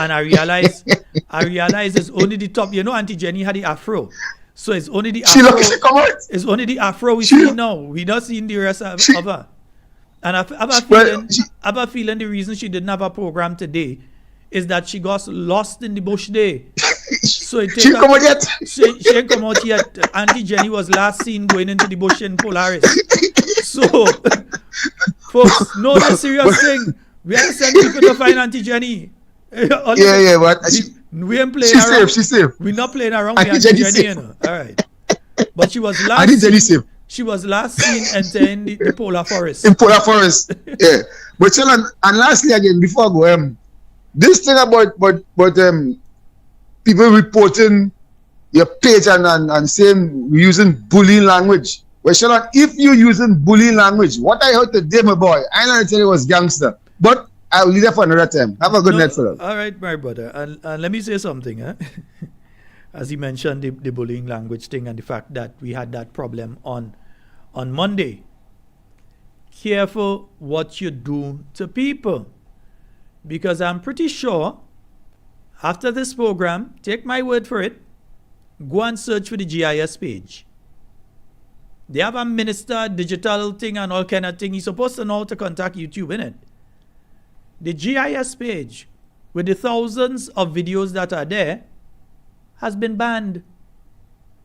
and I realize it's only the top. You know, Auntie Jenny had the afro, so it's only the afro. It's only the afro we see now. We not seeing the rest of her. And I have a feeling the reason she didn't have a program today is that she got lost in the bush there. So she ain't come out yet. She ain't come out yet. Auntie Jenny was last seen going into the bush in Polaris. So, folks, no, the serious thing. We have to send people to find Auntie Jenny. But we ain't playing around. She's safe. We're not playing around with Auntie Jenny, you know. All right. But she was last. Auntie Jenny safe. She was last seen entering the Polar Forest. In Polar Forest, yeah. But tell and lastly again, before I go, this thing about people reporting your page and saying we're using bullying language. Well, Shalon, if you're using bullying language, what I heard today, my boy, I know tell you was gangster. But I'll leave that for another time. Have a good night, fellas. All right, my brother. And let me say something, huh? As he mentioned the bullying language thing and the fact that we had that problem on Monday. Careful what you do to people, because I'm pretty sure after this program, take my word for it, go and search for the GIS page. They have a minister digital thing and all kind of thing. He's supposed to know how to contact YouTube, innit? The GIS page with the thousands of videos that are there has been banned.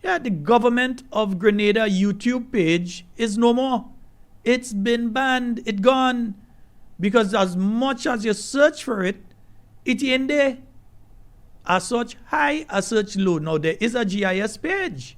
Yeah, the government of Grenada YouTube page is no more. It's been banned. It's gone. Because as much as you search for it, it ain't there. I search high, I search low. Now there is a GIS page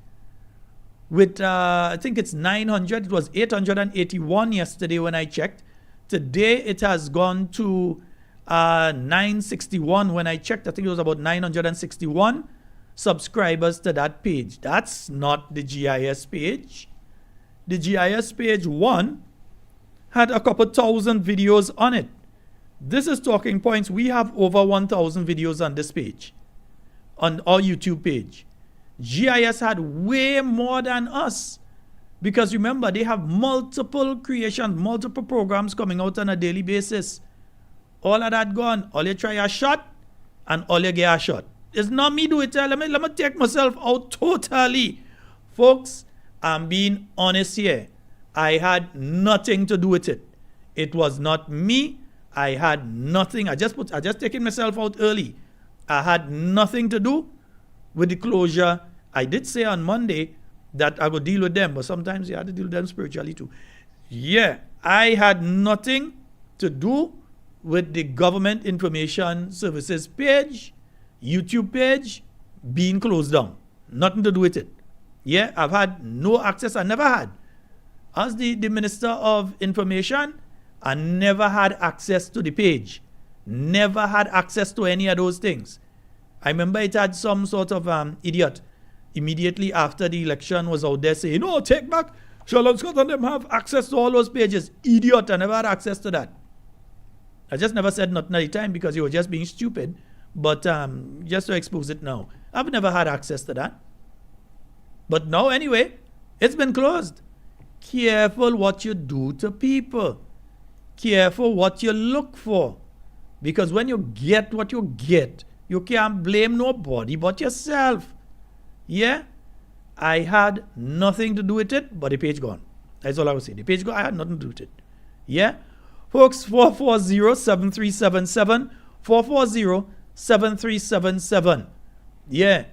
with, I think it's 900. It was 881 yesterday when I checked. Today it has gone to 961 when I checked. I think it was about 961 subscribers to that page. That's not the GIS page. The GIS page 1 had a couple thousand videos on it. This is Talking Points. We have over 1,000 videos on this page, on our YouTube page. GIS had way more than us. Because remember, they have multiple creations, multiple programs coming out on a daily basis. All of that gone. All you try a shot and all you get a shot. It's not me do it. Let me take myself out totally. Folks, I'm being honest here. I had nothing to do with it. It was not me. I had nothing. I just taken myself out early. I had nothing to do with the closure. I did say on Monday that I would deal with them, but sometimes you have to deal with them spiritually too. Yeah, I had nothing to do with the Government Information Services page, YouTube page being closed down. Nothing to do with it. Yeah, I've had no access. I never had. As the Minister of Information, I never had access to the page. Never had access to any of those things. I remember it had some sort of idiot immediately after the election was out there saying, no, take back. Sheldon Scott and them have access to all those pages. Idiot, I never had access to that. I just never said nothing at the time because you were just being stupid. But just to expose it now, I've never had access to that. But now anyway, it's been closed. Careful what you do to people. Careful what you look for. Because when you get what you get, you can't blame nobody but yourself. Yeah? I had nothing to do with it, but the page gone. That's all I was saying. The page gone, I had nothing to do with it. Yeah? Folks, 440-7377. 440-7377. Yeah.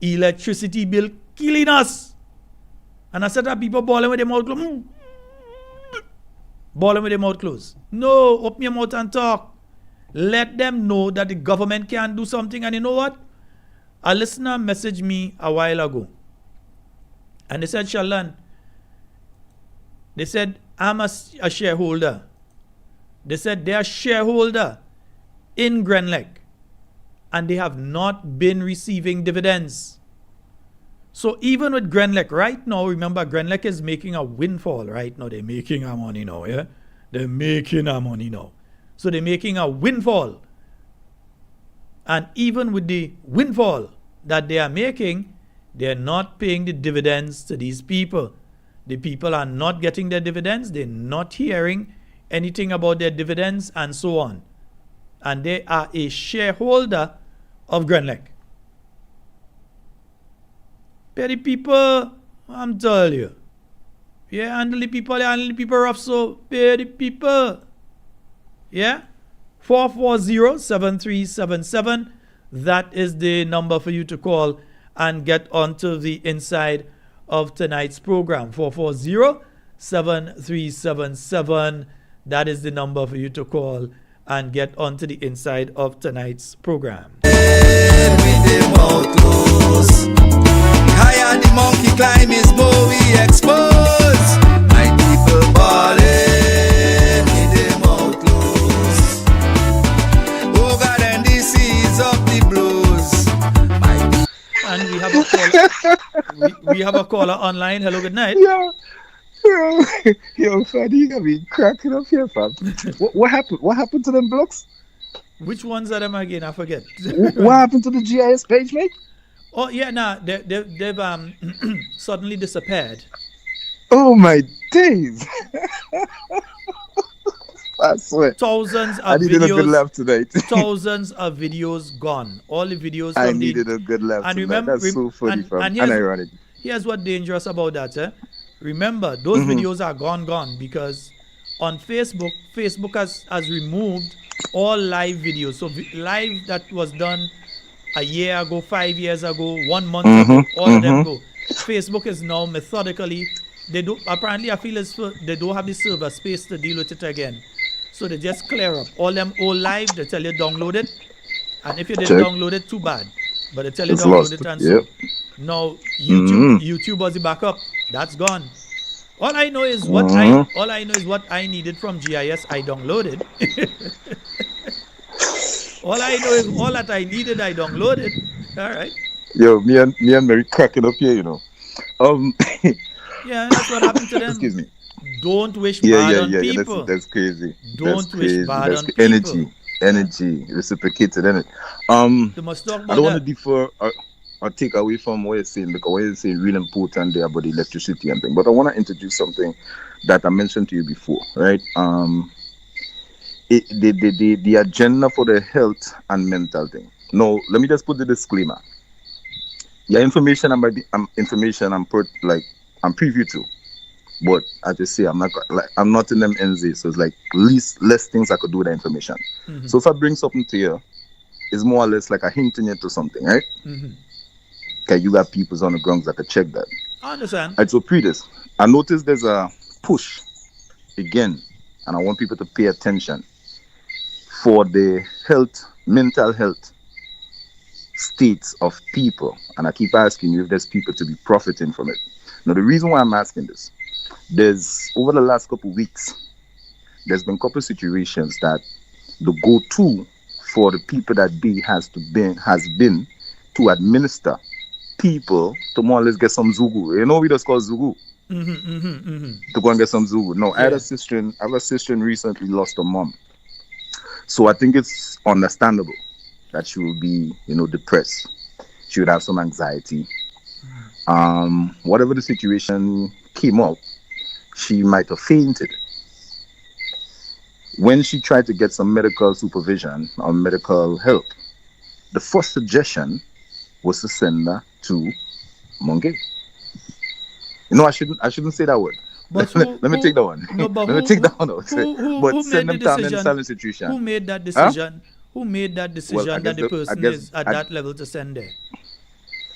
Electricity bill killing us. And I said that people balling with their mouth closed. Balling with their mouth closed. No, open your mouth and talk. Let them know that the government can do something. And you know what? A listener messaged me a while ago. And they said, Sheldon, they said, I'm a shareholder. They said they're a shareholder in Grenlec. And they have not been receiving dividends. So even with Grenlec right now, remember Grenlec is making a windfall right now. They're making our money now, yeah? They're making our money now. So they're making a windfall. And even with the windfall that they are making, they're not paying the dividends to these people. The people are not getting their dividends. They're not hearing anything about their dividends and so on. And they are a shareholder of Grenlec. Pay the people, I'm telling you. Yeah, handle the people rough, so pay the people. Yeah? 440-7377. That is the number for you to call and get onto the inside of tonight's program. 440-7377. That is the number for you to call and get onto the inside of tonight's program. Higher the monkey climb is more we expose. My people balling with them out close. Oh God, and the seeds of the blues. And we have a caller. we have a caller online. Hello, good night. Yo, Freddy, you got me cracking up here, fam. What happened? What happened to them blocks? Which ones are them again? I forget. What happened to the GIS page, mate? Oh yeah, nah, they've suddenly disappeared. Oh my days! I swear. Thousands of I needed videos. a good laugh tonight. Thousands of videos gone. All the videos. I needed a good laugh and tonight. remember, That's so funny, fam. and ironic. Here's what's dangerous about that. Remember, those videos are gone because on Facebook has removed all live videos. So live that was done a year ago, 5 years ago, 1 month ago, all of them go. Facebook is now methodically, they don't have the server space to deal with it again. So they just clear up all them old live, they tell you download it. And if you didn't download it, too bad. But they tell you download it and so. Now YouTube was the backup. That's gone. All I know is what I needed from GIS, I downloaded. All I know is all that I needed, I downloaded. All right. Yo, me and Mary cracking up here, you know. Yeah, that's what happened to them. Excuse me. Don't wish bad on people. Yeah, that's crazy. Don't wish bad on energy. people. Energy reciprocated, isn't it? They must talk about I don't want to defer. or take away from what you're saying, because what you're saying really important there about the electricity and thing. But I want to introduce something that I mentioned to you before, right? The agenda for the health and mental thing. No, let me just put the disclaimer. Yeah, information I'm privy to, but I just say I'm not in them NZ, so it's like less things I could do with that information. Mm-hmm. So if I bring something to you, it's more or less like a hinting you to something, right? Mm-hmm. Okay, you got people on the grounds that could check that. I understand. Right, so pre-this, I noticed there's a push again, and I want people to pay attention for the mental health states of people. And I keep asking you if there's people to be profiting from it. Now, the reason why I'm asking this, there's over the last couple of weeks, there's been a couple of situations that the go-to for the people that has been to administer people to more or less get some Zugu. You know we just call Zugu. To go and get some Zugu. No, I have a sister recently lost her mom. So I think it's understandable that she will be, depressed. She would have some anxiety. Whatever the situation came up, she might have fainted. When she tried to get some medical supervision or medical help, the first suggestion was to send her to Monge. I shouldn't say that word. But let me take that one. No, but let me take that one out. Who send them made the to an decision? mental institution. Who made that decision? Huh? Who made that decision that the person is at that level to send there?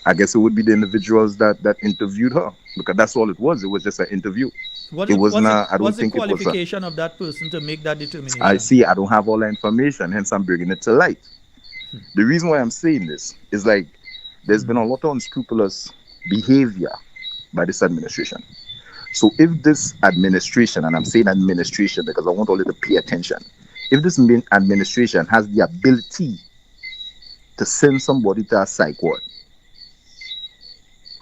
I guess it would be the individuals that interviewed her, because that's all it was. It was just an interview. What's the qualification of that person to make that determination? I see. I don't have all the information, hence I'm bringing it to light. The reason why I'm saying this is like there's been a lot of unscrupulous behavior by this administration. So if this administration, and I'm saying administration because I want all of you to pay attention, if this administration has the ability to send somebody to a psych ward,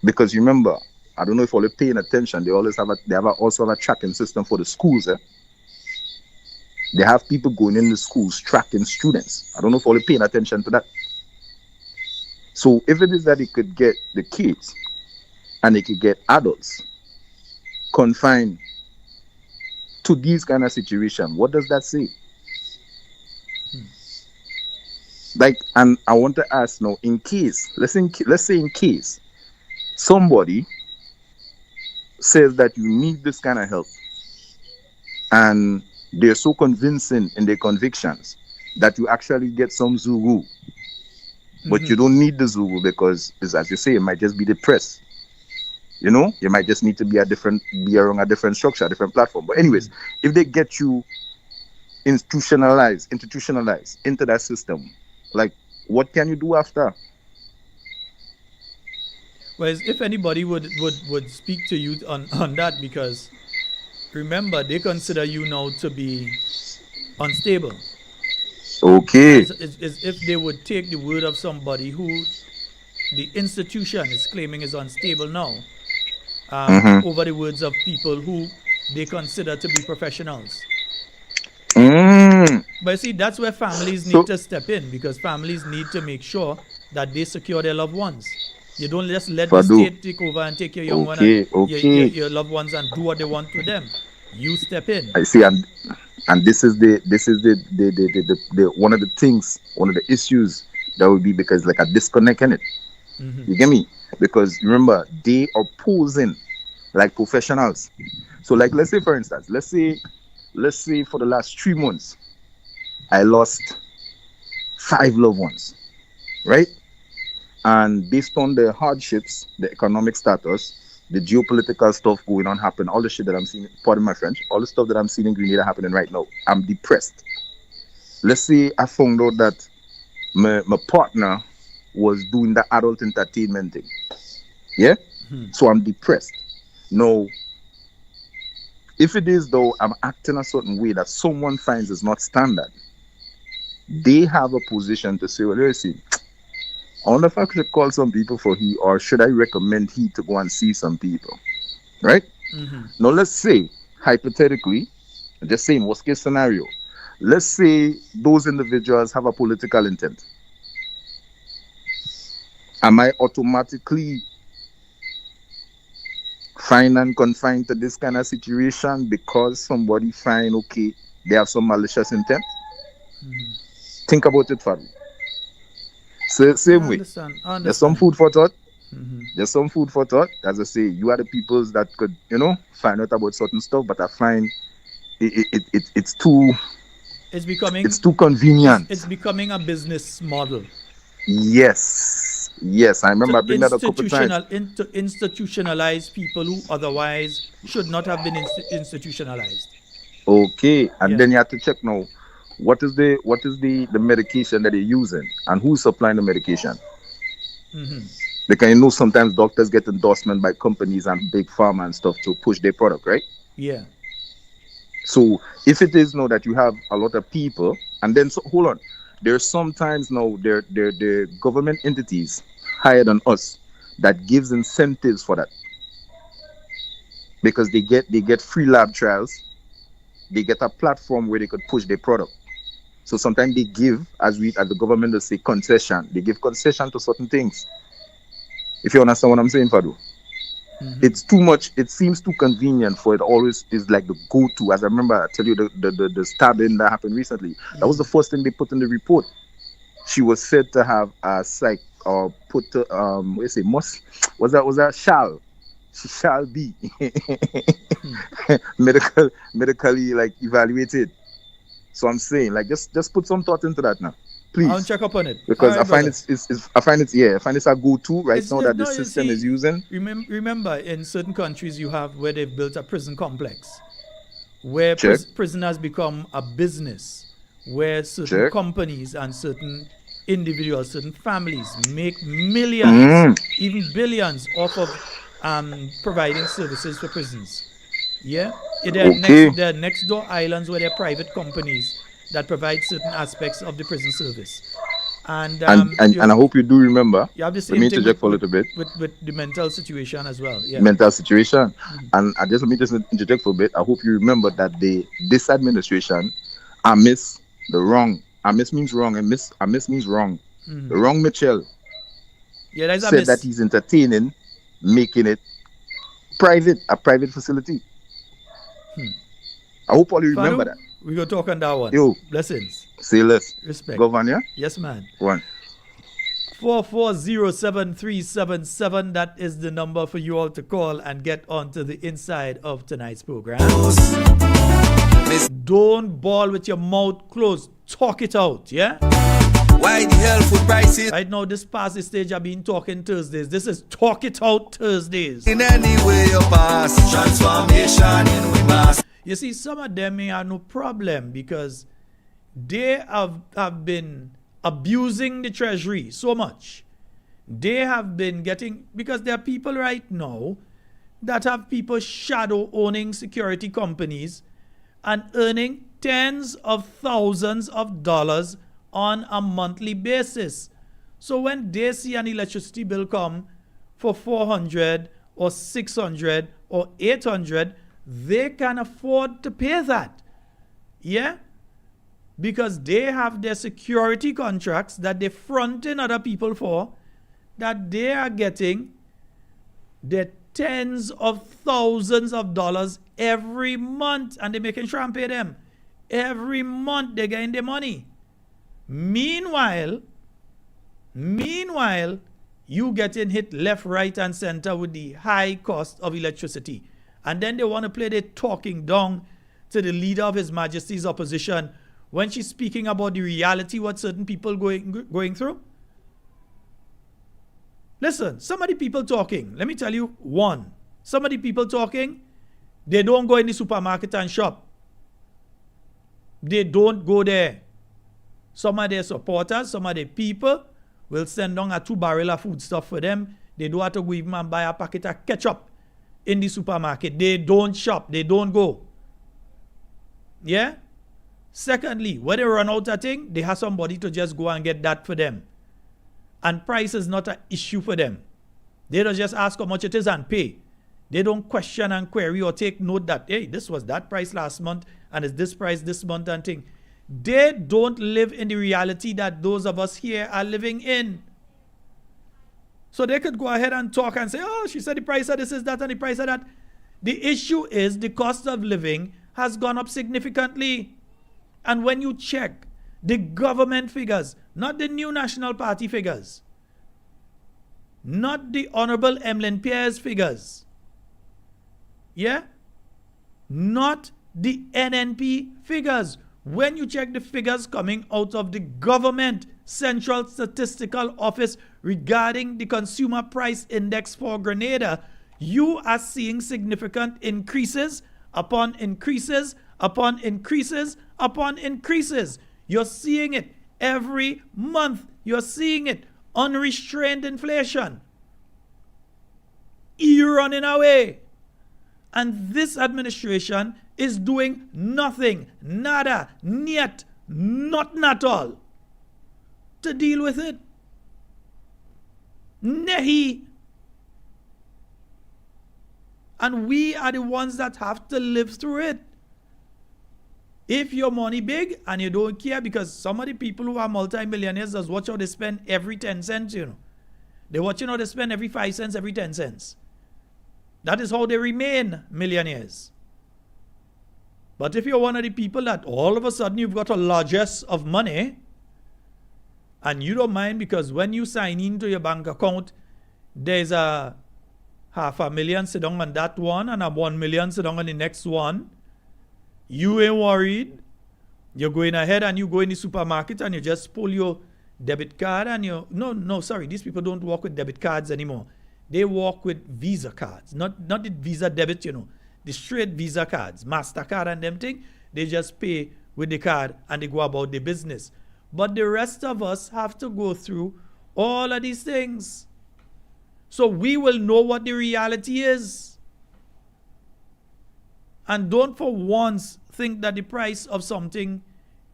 because remember, I don't know if you're paying attention, they also have a tracking system for the schools. They have people going in the schools tracking students. I don't know if you're paying attention to that. So if it is that it could get the kids and it could get adults confined to these kind of situations, what does that say? Like, and I want to ask now, in case, let's say in case somebody says that you need this kind of help and they're so convincing in their convictions that you actually get some Zulu, but you don't need the Zulu because, as you say, it might just be depressed. You might just need to be around a different structure, a different platform. But anyways, if they get you institutionalized into that system, like, what can you do after? Well, if anybody would speak to you on that, because remember, they consider you now to be unstable. Okay. It's if they would take the word of somebody who the institution is claiming is unstable now, over the words of people who they consider to be professionals. But see, that's where families need to step in, because families need to make sure that they secure their loved ones. You don't just let the state take over and take your young one and your loved ones and do what they want with them. You step in. I see, and this is the one of the issues that would be, because like a disconnect in it. You get me? Because remember, they are posing like professionals. So like, let's say for instance, let's say for the last 3 months, I lost 5 loved ones, right? And based on the hardships, the economic status, the geopolitical stuff going on happen, all the shit that I'm seeing, pardon my French, all the stuff that I'm seeing in Grenada happening right now, I'm depressed. Let's say I found out that my partner was doing the adult entertainment thing. Yeah? So I'm depressed. Now, if it is though I'm acting a certain way that someone finds is not standard, they have a position to say, well, listen, I wonder if I should call some people for he, or should I recommend he to go and see some people, right? Now let's say, hypothetically, just saying worst case scenario, let's say those individuals have a political intent am I automatically fine and confined to this kind of situation because somebody find okay they have some malicious intent? Think about it, Fadu. So, same way. There's some food for thought. There's some food for thought. As I say, you are the peoples that could, find out about certain stuff, but I find it's too convenient. It's becoming a business model. Yes, I remember bringing that a couple times. To institutionalize people who otherwise should not have been institutionalized. Okay, and then you have to check now. What is the medication that they're using and who's supplying the medication? Because sometimes doctors get endorsement by companies and big pharma and stuff to push their product, right? Yeah. So if it is now that you have a lot of people, and then hold on, there's sometimes now there government entities higher than us that gives incentives for that because they get free lab trials, they get a platform where they could push their product. So sometimes they give, as the government will say, concession. They give concession to certain things. If you understand what I'm saying, Fadu. It's too much. It seems too convenient for it. Always is like the go-to. As I remember, I tell you the stabbing that happened recently. That was the first thing they put in the report. She was said to have a psych or shall. She shall be medically like evaluated. So I'm saying, like, just put some thought into that now, please. I'll check up on it because I find it's a go-to now that the system is using. Remember, in certain countries, you have where they've built a prison complex, where prison has become a business, where certain companies and certain individuals, certain families make millions, even billions, off of providing services for prisons. Yeah, there are next door islands where there are private companies that provide certain aspects of the prison service. And I hope you do remember. You have the same thing interject for a little bit with the mental situation as well. Yeah. Mental situation, and let me just interject for a bit. I hope you remember that this administration, Amiss the wrong. Amiss means wrong, and Amiss means wrong. The wrong Mitchell. Yeah, that's said that he's entertaining, making it a private facility. I hope all you remember that. We go talk on that one. Yo. Blessings. Say less. Respect. Governor? Yes, man. One. 4407377. That is the number for you all to call and get onto the inside of tonight's program. Don't bawl with your mouth closed. Talk it out, yeah? Why the hell food prices? Right now, this past stage I've been talking Thursdays. This is Talk It Out Thursdays. In any way you pass, transformation in we mass. You see, some of them may have no problem because they have been abusing the treasury so much. They have been getting, because there are people right now that have people shadow owning security companies and earning tens of thousands of dollars on a monthly basis. So when they see an electricity bill come for $400 or $600 or $800, they can afford to pay that. Yeah? Because they have their security contracts that they front in other people for, that they are getting their tens of thousands of dollars every month, and they're making sure and pay them. Every month they're getting their money. Meanwhile, you getting hit left, right, and center with the high cost of electricity. And then they want to play the talking down to the leader of His Majesty's opposition when she's speaking about the reality what certain people going through. Listen, some of the people talking, let me tell you one. Some of the people talking, they don't go in the supermarket and shop. They don't go there. Some of their supporters, some of the people will send down a 2 barrel of food stuff for them. They don't have to go even and buy a packet of ketchup in the supermarket. They don't shop. They don't go. Yeah? Secondly, when they run out of thing, they have somebody to just go and get that for them. And price is not an issue for them. They don't just ask how much it is and pay. They don't question and query or take note that, hey, this was that price last month and it's this price this month and thing. They don't live in the reality that those of us here are living in. So they could go ahead and talk and say, oh, she said the price of this is that and the price of that. The issue is the cost of living has gone up significantly. And when you check the government figures, not the New National Party figures, not the Honorable Emlyn Pierre's figures, yeah, not the NNP figures. When you check the figures coming out of the government Central Statistical Office regarding the consumer price index for Grenada, you are seeing significant increases upon increases upon increases upon increases. You're seeing it every month. You're seeing it. Unrestrained inflation. Running away. And this administration is doing nothing, nada, niet, not at all, to deal with it. Nehi. And we are the ones that have to live through it. If your money big and you don't care, because some of the people who are multi-millionaires just watch how they spend every 10 cents, you know. They watching how they spend every 5 cents, every 10 cents. That is how they remain millionaires. But if you're one of the people that all of a sudden you've got a largesse of money and you don't mind because when you sign into your bank account, there's a $500,000 sit down on that one and a $1 million sit down on the next one, you ain't worried. You're going ahead and you go in the supermarket and you just pull your debit card and you... No, sorry. These people don't walk with debit cards anymore. They walk with Visa cards. Not the Visa debit, you know. The straight Visa cards. MasterCard and them thing. They just pay with the card and they go about their business. But the rest of us have to go through all of these things. So we will know what the reality is. And don't for once think that the price of something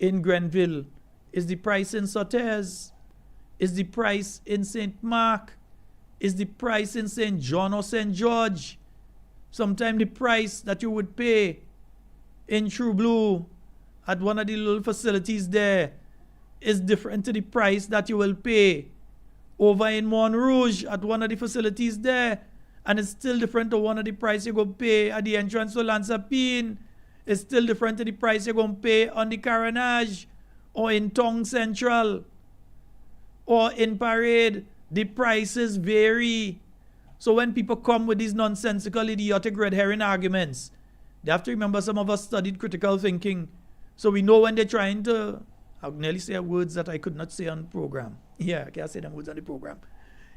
in Grenville is the price in Sotters, is the price in St. Mark, is the price in St. John or St. George. Sometimes the price that you would pay in True Blue at one of the little facilities there is different to the price that you will pay over in Montrouge at one of the facilities there. And it's still different to one of the price you're going to pay at the entrance to Lansapine. It's still different to the price you're going to pay on the Carenage or in Tong Central or in Parade. The prices vary. So when people come with these nonsensical, idiotic red herring arguments, they have to remember some of us studied critical thinking. So we know when they're trying to, I'll nearly say words that I could not say on the program. Yeah, I can't say them words on the program.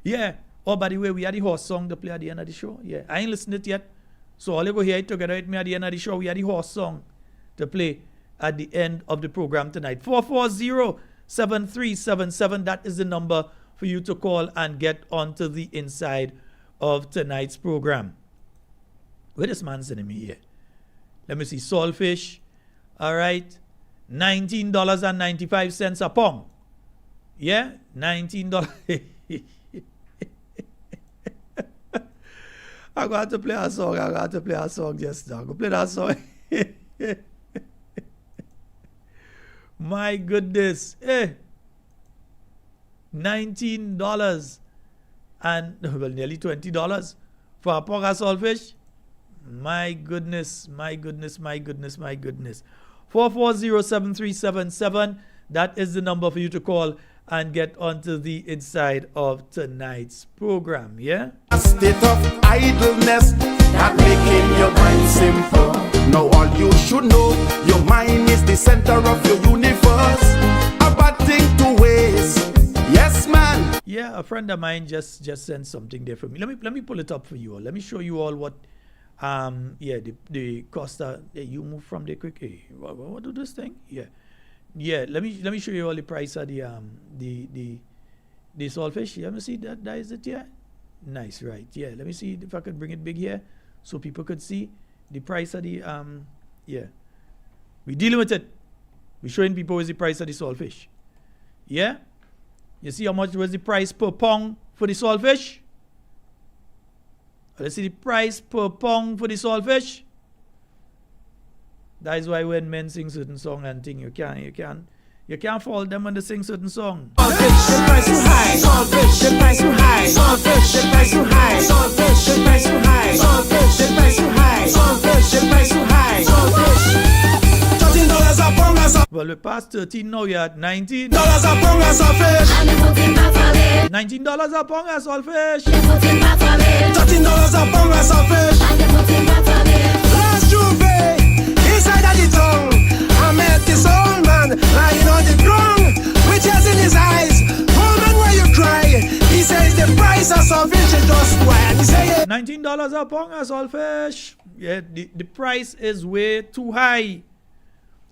Yeah. Oh, by the way, we had the horse song to play at the end of the show. Yeah, I ain't listened it yet. So all you go hear it together with me at the end of the show. We had the horse song to play at the end of the program tonight. 440-7377. That is the number for you to call and get onto the inside of tonight's program. Where this man sending me here? Let me see. Saltfish. All right. $19.95 a pound. Yeah? $19. I'm going to play a song. Just now. I'm going to play that song. My goodness. $19 and, well, nearly $20 for a pound of saltfish. My goodness. 440-7377. That is the number for you to call and get onto the inside of tonight's program, yeah? A state of idleness that making your mind simple. Now all you should know, your mind is the center of your universe. A bad thing to waste. Yes, man. Yeah, a friend of mine just sent something there for me. Let me pull it up for you all. Let me show you all what the Costa. You move from there quickly. What do this thing? Yeah, let me show you all the price of the saltfish. Let me see that is it, yeah. Nice, right? Yeah, let me see if I could bring it big here so people could see the price of the yeah. We dealing with it. We're showing people what's the price of the saltfish. Yeah, you see how much was the price per pound for the saltfish? Let's see the price per pound for the saltfish. That is why when men sing certain song and thing, you can't You can't fault them when they sing certain songs. Saltfish, the price too high. Saltfish, the price too high. Saltfish, the price too high. Saltfish, the price too high. Saltfish, the price too high. Saltfish, the price too high. Saltfish. $13 a pound of saltfish. Well, we passed 13 now, you're at 19. Dollars a pound of saltfish. $19 a pound of saltfish. $13 a pound of saltfish. Last Juve, inside of the tongue, I met this old man lying on the ground with tears in his eyes. Oh man, why you cry? He says the price of saltfish is just why. He say $19 a pound of saltfish. Yeah, the price is way too high.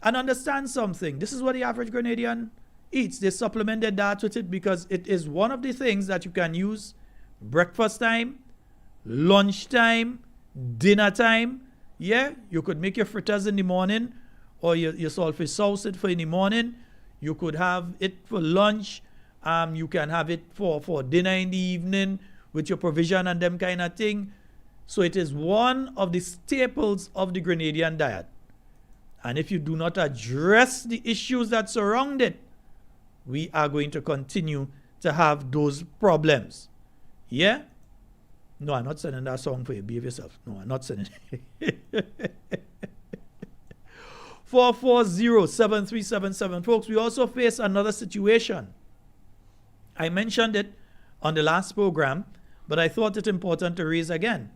And understand something. This is what the average Grenadian eats. They supplement their diet with it because it is one of the things that you can use breakfast time, lunch time, dinner time. Yeah, you could make your fritters in the morning or your saltfish sauce it for in the morning. You could have it for lunch. You can have it for dinner in the evening with your provision and them kind of thing. So it is one of the staples of the Grenadian diet. And if you do not address the issues that surround it, we are going to continue to have those problems. Yeah? No, I'm not sending that song for you. Behave yourself. No, I'm not sending it. 440-7377. Folks, we also face another situation. I mentioned it on the last program, but I thought it important to raise again.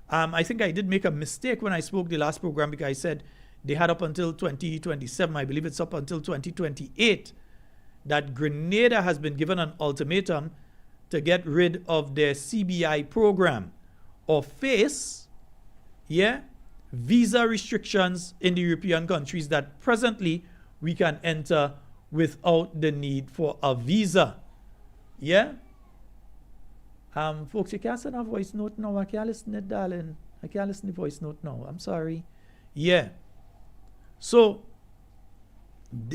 I think I did make a mistake when I spoke the last program because I said they had up until 2027. I believe it's up until 2028 that Grenada has been given an ultimatum to get rid of their CBI program or face, visa restrictions in the European countries that presently we can enter without the need for a visa. Yeah? Folks, you can't send a voice note now. I can't listen to it, darling. I can't listen to voice note now. I'm sorry. Yeah. So,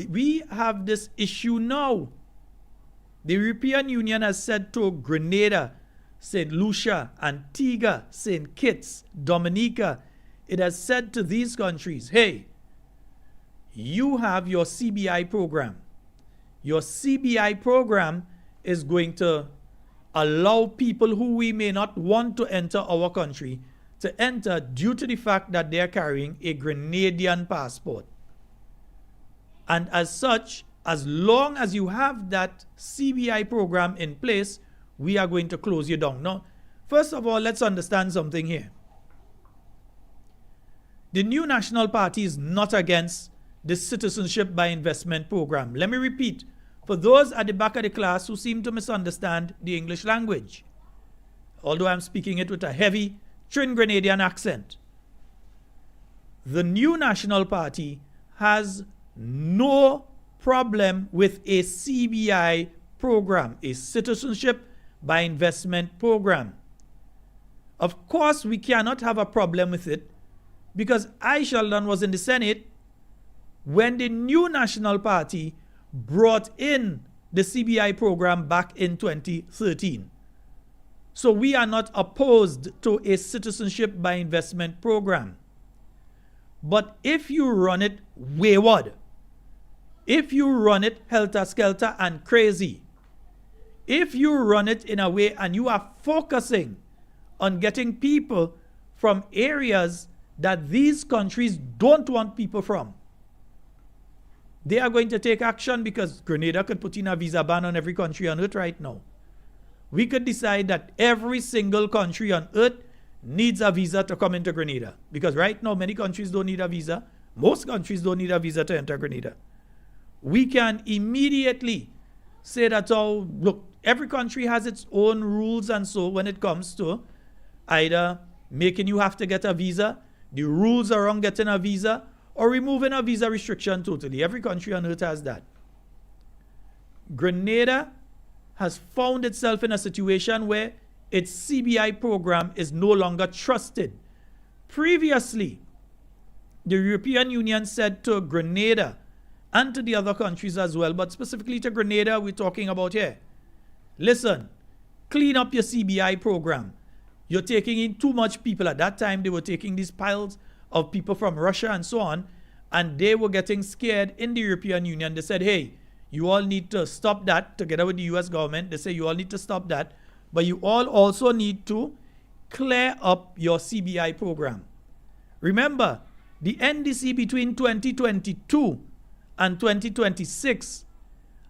we have this issue now. The European Union has said to Grenada, St. Lucia, Antigua, St. Kitts, Dominica, it has said to these countries, hey, you have your CBI program. Your CBI program is going to allow people who we may not want to enter our country to enter due to the fact that they are carrying a Grenadian passport. And as such, as long as you have that CBI program in place, we are going to close you down. Now, first of all, let's understand something here. The New National Party is not against the Citizenship by Investment program. Let me repeat, for those at the back of the class who seem to misunderstand the English language, although I'm speaking it with a heavy Trin-Grenadian accent, the New National Party has no problem with a CBI program, a Citizenship by Investment program. Of course, we cannot have a problem with it because I, Sheldon, was in the Senate when the New National Party brought in the CBI program back in 2013. So we are not opposed to a Citizenship by Investment program. But if you run it wayward, if you run it helter-skelter and crazy, if you run it in a way and you are focusing on getting people from areas that these countries don't want people from, they are going to take action because Grenada could put in a visa ban on every country on earth right now. We could decide that every single country on earth needs a visa to come into Grenada. Because right now, many countries don't need a visa. Most countries don't need a visa to enter Grenada. We can immediately say that, oh, look, every country has its own rules and so when it comes to either making you have to get a visa, the rules around getting a visa, or removing a visa restriction totally. Every country on earth has that. Grenada has found itself in a situation where its CBI program is no longer trusted. Previously, the European Union said to Grenada and to the other countries as well, but specifically to Grenada, we're talking about here. Listen, clean up your CBI program. You're taking in too much people. At that time, they were taking these piles of people from Russia and so on, and they were getting scared in the European Union. They said, hey, you all need to stop that together with the US government. They say you all need to stop that, but you all also need to clear up your CBI program. Remember, the NDC between 2022 and 2026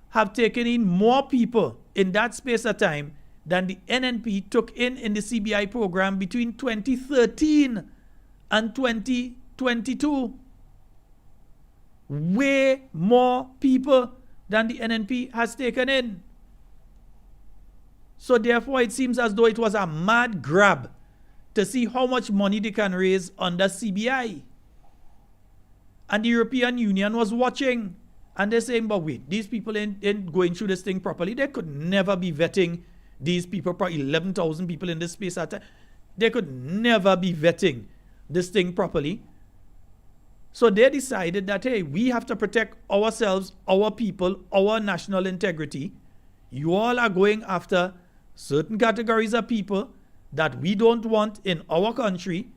have taken in more people in that space of time than the NNP took in the CBI program between 2013 and 2022. Way more people than the NNP has taken in. So therefore, it seems as though it was a mad grab to see how much money they can raise under CBI. And the European Union was watching. And they're saying, but wait, these people ain't going through this thing properly. They could never be vetting these people, probably 11,000 people in this space at a time. They could never be vetting this thing properly. So they decided that, hey, we have to protect ourselves, our people, our national integrity. You all are going after certain categories of people that we don't want in our country.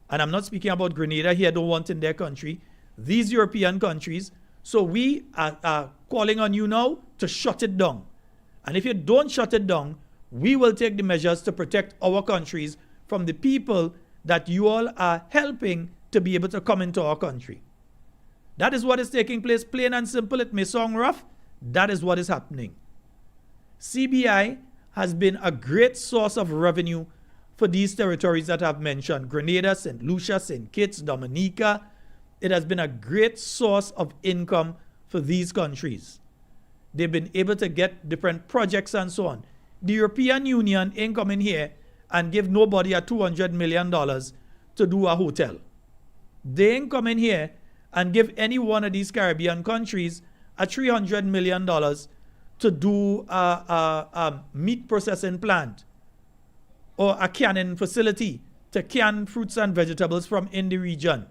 And I'm not speaking about Grenada here, don't want in their country. These European countries. So we are calling on you now to shut it down. And if you don't shut it down, we will take the measures to protect our countries from the people that you all are helping to be able to come into our country. That is what is taking place, plain and simple. It may sound rough. That is what is happening. CBI has been a great source of revenue for these territories that I've mentioned. Grenada, St. Lucia, St. Kitts, Dominica. It has been a great source of income for these countries. They've been able to get different projects and so on. The European Union ain't coming here and give nobody a $200 million to do a hotel. They ain't coming here and give any one of these Caribbean countries a $300 million to do a meat processing plant or a canning facility to can fruits and vegetables from in the region,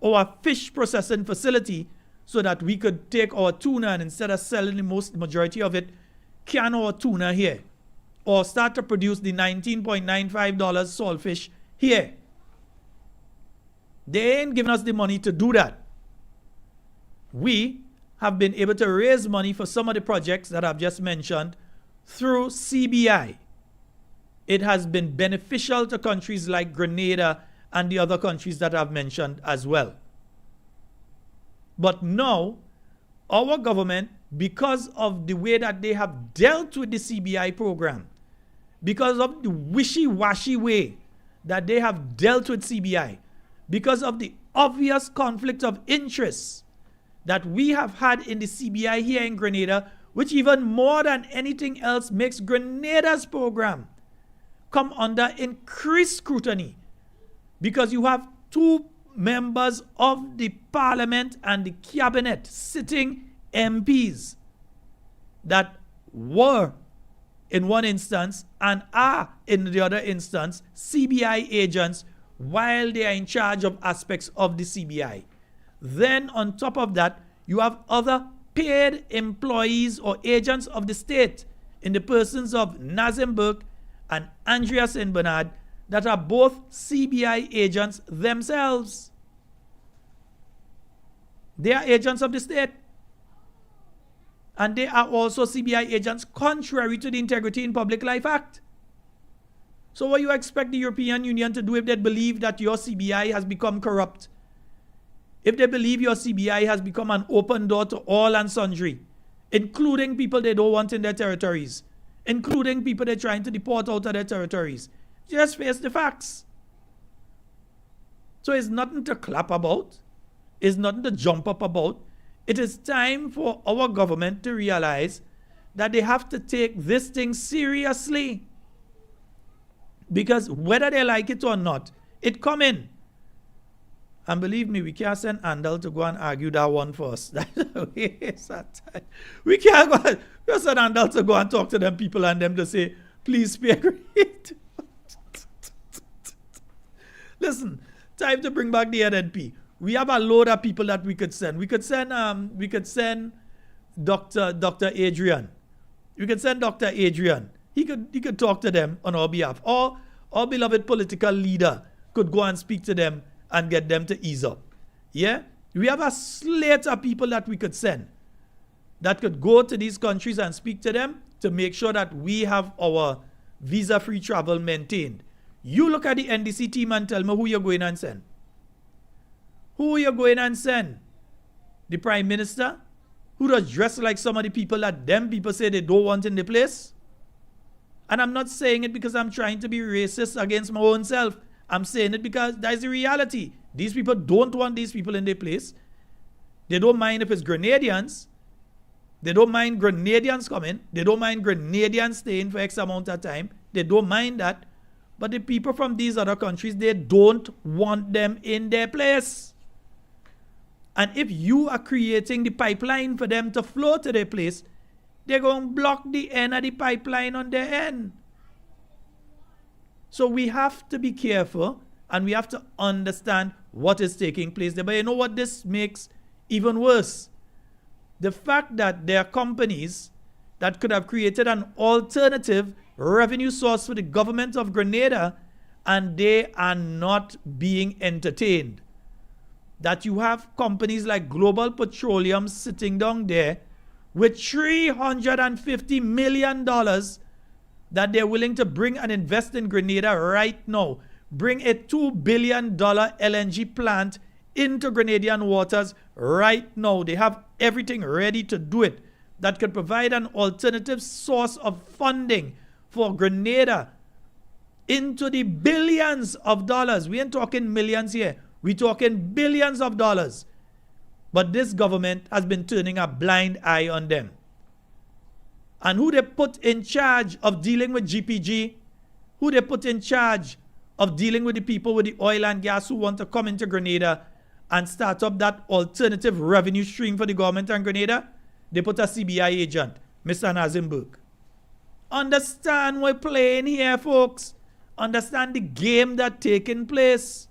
or a fish processing facility so that we could take our tuna and instead of selling the majority of it, can our tuna here, or start to produce the $19.95 saltfish here. They ain't giving us the money to do that. We have been able to raise money for some of the projects that I've just mentioned through CBI. It has been beneficial to countries like Grenada and the other countries that I've mentioned as well. But now, our government, because of the way that they have dealt with the CBI program, because of the wishy-washy way that they have dealt with CBI, because of the obvious conflict of interest that we have had in the CBI here in Grenada, which even more than anything else makes Grenada's program come under increased scrutiny, because you have two members of the parliament and the cabinet sitting MPs that were in one instance and are in the other instance CBI agents while they are in charge of aspects of the CBI. Then on top of that, you have other paid employees or agents of the state in the persons of Nazim Burke and Andrea St. Bernard that are both CBI agents themselves. They are agents of the state. And they are also CBI agents contrary to the Integrity in Public Life Act. So what do you expect the European Union to do if they believe that your CBI has become corrupt? If they believe your CBI has become an open door to all and sundry, including people they don't want in their territories, including people they're trying to deport out of their territories. Just face the facts. So it's nothing to clap about. It's nothing to jump up about. It is time for our government to realize that they have to take this thing seriously. Because whether they like it or not, it come in. And believe me, we can't send Andal to go and argue that one for us. We can't go. We send Andal to go and talk to them people and them to say, please pay rate. Listen, time to bring back the NNP. We have a load of people that we could send. We could send Dr. Adrian. We could send Dr. Adrian. He could talk to them on our behalf. Or our beloved political leader could go and speak to them and get them to ease up. Yeah? We have a slate of people that we could send that could go to these countries and speak to them to make sure that we have our visa-free travel maintained. You look at the NDC team and tell me who you're going and send. Who you're going and send? The Prime Minister? Who does dress like some of the people that them people say they don't want in the place? And I'm not saying it because I'm trying to be racist against my own self. I'm saying it because that's the reality. These people don't want these people in their place. They don't mind if it's Grenadians. They don't mind Grenadians coming. They don't mind Grenadians staying for X amount of time. They don't mind that. But the people from these other countries, they don't want them in their place. And if you are creating the pipeline for them to flow to their place, they're going to block the end of the pipeline on their end. So we have to be careful and we have to understand what is taking place there. But you know what this makes even worse? The fact that there are companies that could have created an alternative revenue source for the government of Grenada and they are not being entertained. That you have companies like Global Petroleum sitting down there with $350 million that they're willing to bring and invest in Grenada right now. Bring a $2 billion LNG plant into Grenadian waters right now. They have everything ready to do it. That could provide an alternative source of funding for Grenada into the billions of dollars. We ain't talking millions here. We're talking billions of dollars. But this government has been turning a blind eye on them. And who they put in charge of dealing with GPG, who they put in charge of dealing with the people with the oil and gas who want to come into Grenada and start up that alternative revenue stream for the government and Grenada, they put a CBI agent, Mr. Nazim Burke. Understand we're playing here, folks. Understand the game that's taking place.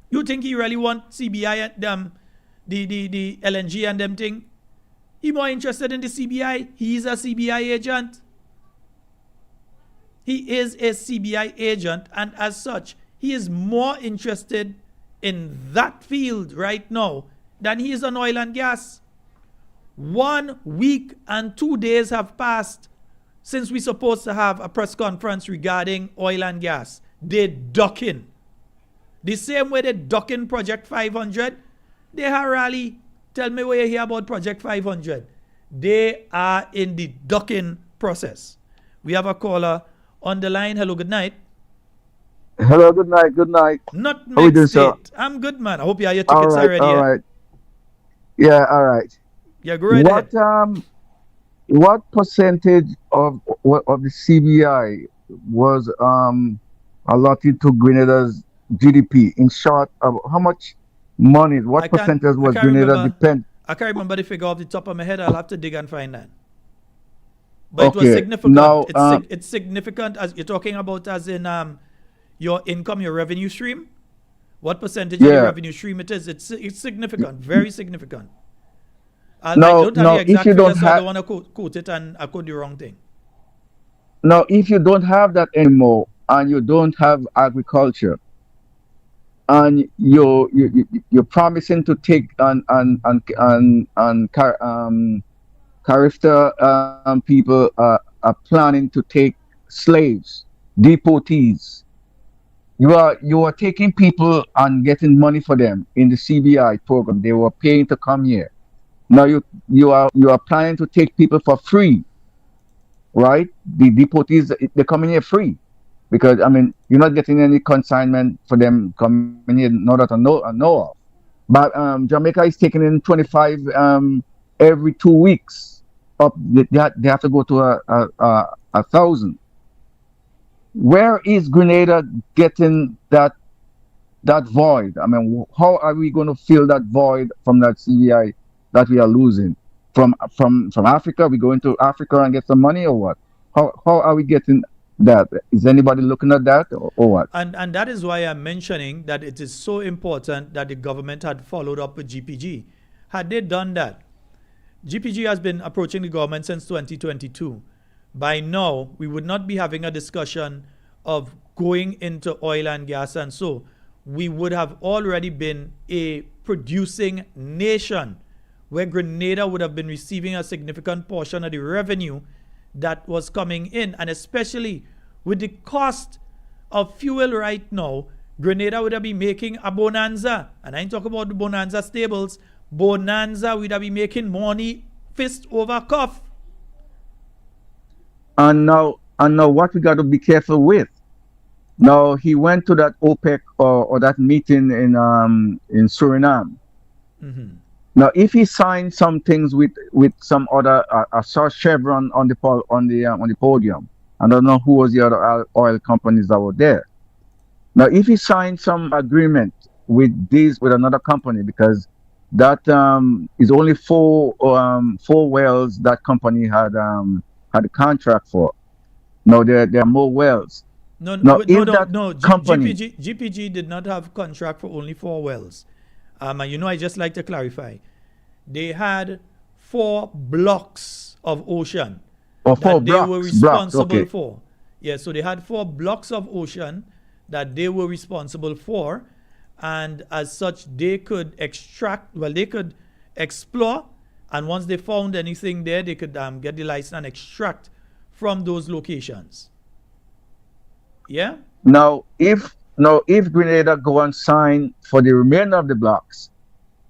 You think he really want CBI and them, the LNG and them thing? He more interested in the CBI. He's a CBI agent. He is a CBI agent, and as such, he is more interested in that field right now than he is on oil and gas. 1 week and 2 days have passed since we're supposed to have a press conference regarding oil and gas. They ducking. The same way they ducking Project 500, they have rally. Tell me where you hear about Project 500. They are in the ducking process. We have a caller on the line. Hello, good night. Hello, good night, good night. Not How we doing, next sir? state. I'm good, man. I hope you have your tickets already. All right. Yeah, all right. Yeah, go right ahead. What percentage of the CBI was allotted to Grenada's GDP? In short, how much money? What percentage was Grenada depend? I can't remember the figure off the top of my head. I'll have to dig and find that. But Okay, it was significant. now, It's significant as you're talking about, as in your income, your revenue stream. What percentage of your Yeah. revenue stream it is? It's significant, very significant. I No, don't have no, the if exact you figure, don't so I have- don't want to quote it and I quote the wrong thing. Now, if you don't have that anymore, and you don't have agriculture, and you're promising to take Carifta people are planning to take slaves, deportees. You are taking people and getting money for them in the CBI program. They were paying to come here. Now you are planning to take people for free, right? The deportees, they're coming here free, because I mean you're not getting any consignment for them coming here. Not that I know of. But Jamaica is taking in 25 every 2 weeks. Up, they have to go to a 1,000. Where is Grenada getting that void? I mean, how are we going to fill that void from that CBI that we are losing? From Africa, we go into Africa and get some money, or what? How are we getting that? Is anybody looking at that, or what? And that is why I'm mentioning that it is so important that the government had followed up with GPG. Had they done that, GPG has been approaching the government since 2022. By now, we would not be having a discussion of going into oil and gas, and so we would have already been a producing nation, where Grenada would have been receiving a significant portion of the revenue that was coming in. And especially with the cost of fuel right now, Grenada would have been making a bonanza. And I ain't talking about the bonanza stables. Bonanza would have been making money fist over cuff. And now what we got to be careful with. Now he went to that OPEC or that meeting in Suriname. Mm-hmm. Now, if he signed some things with some other, I saw Chevron on the podium. I don't know who was the other oil companies that were there. Now, if he signed some agreement with another company, because that is only four wells that company had a contract for. Now there are more wells. No, company, GPG did not have contract for only 4 wells. And I just like to clarify. They had 4 blocks of ocean that they were responsible for. Yeah, so they had 4 blocks of ocean that they were responsible for. And as such, they could they could explore. And once they found anything there, they could get the license and extract from those locations. Yeah? Now, if Grenada go and sign for the remainder of the blocks,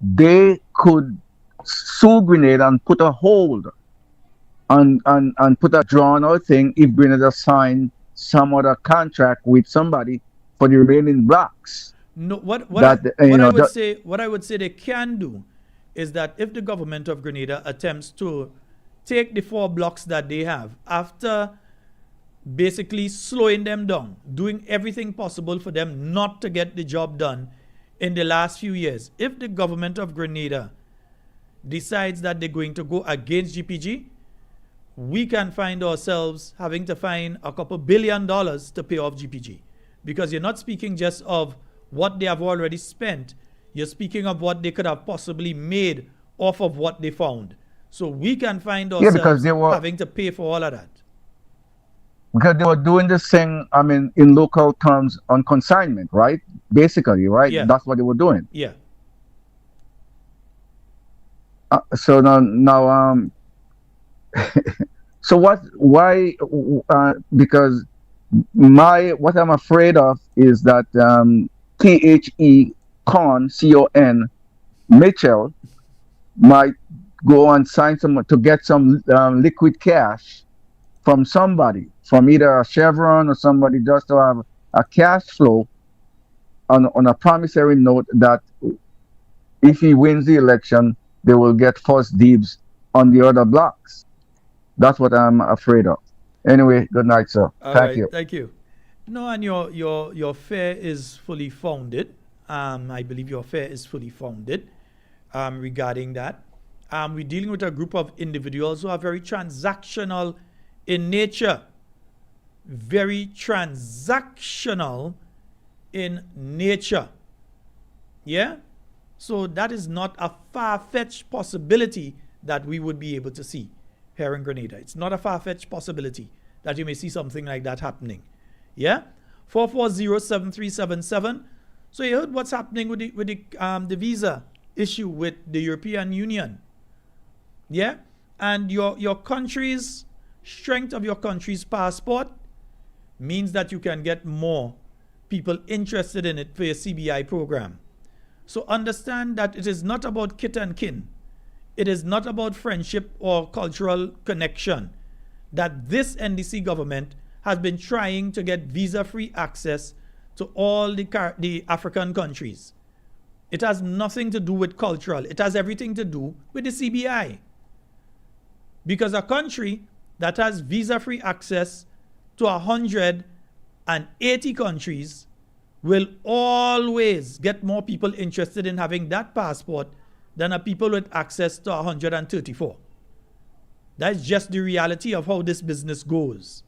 they could sue Grenada and put a hold and put a drawn out thing if Grenada sign some other contract with somebody for the remaining blocks. No, what I would say they can do is that if the government of Grenada attempts to take the 4 blocks that they have, after basically slowing them down, doing everything possible for them not to get the job done in the last few years, if the government of Grenada decides that they're going to go against GPG, we can find ourselves having to find a couple $2 billion to pay off GPG. Because you're not speaking just of what they have already spent, you're speaking of what they could have possibly made off of what they found. So we can find ourselves having to pay for all of that. Because they were doing this thing, in local terms on consignment, right? Basically, right? Yeah. That's what they were doing. Yeah. So now, so why, because what I'm afraid of is that THE Con, C-O-N, Mitchell might go and sign to get some liquid cash from somebody, from either a Chevron or somebody, just to have a cash flow on a promissory note that if he wins the election, they will get first dibs on the other blocks. That's what I'm afraid of. Anyway, good night, sir. Thank you. Thank you. No, and your fear is fully founded. I believe your fear is fully founded regarding that. We're dealing with a group of individuals who are very transactional in nature. Very transactional in nature. Yeah? So that is not a far-fetched possibility that we would be able to see here in Grenada. It's not a far-fetched possibility that you may see something like that happening. Yeah? 440-7377. So you heard what's happening with the visa issue with the European Union. Yeah? And your country's strength of your country's passport means that you can get more people interested in it for your CBI program. So understand that it is not about kit and kin. It is not about friendship or cultural connection. That this NDC government has been trying to get visa-free access to all the African countries. It has nothing to do with cultural. It has everything to do with the CBI. Because a country that has visa-free access to 180 countries will always get more people interested in having that passport than a people with access to 134. That's just the reality of how this business goes.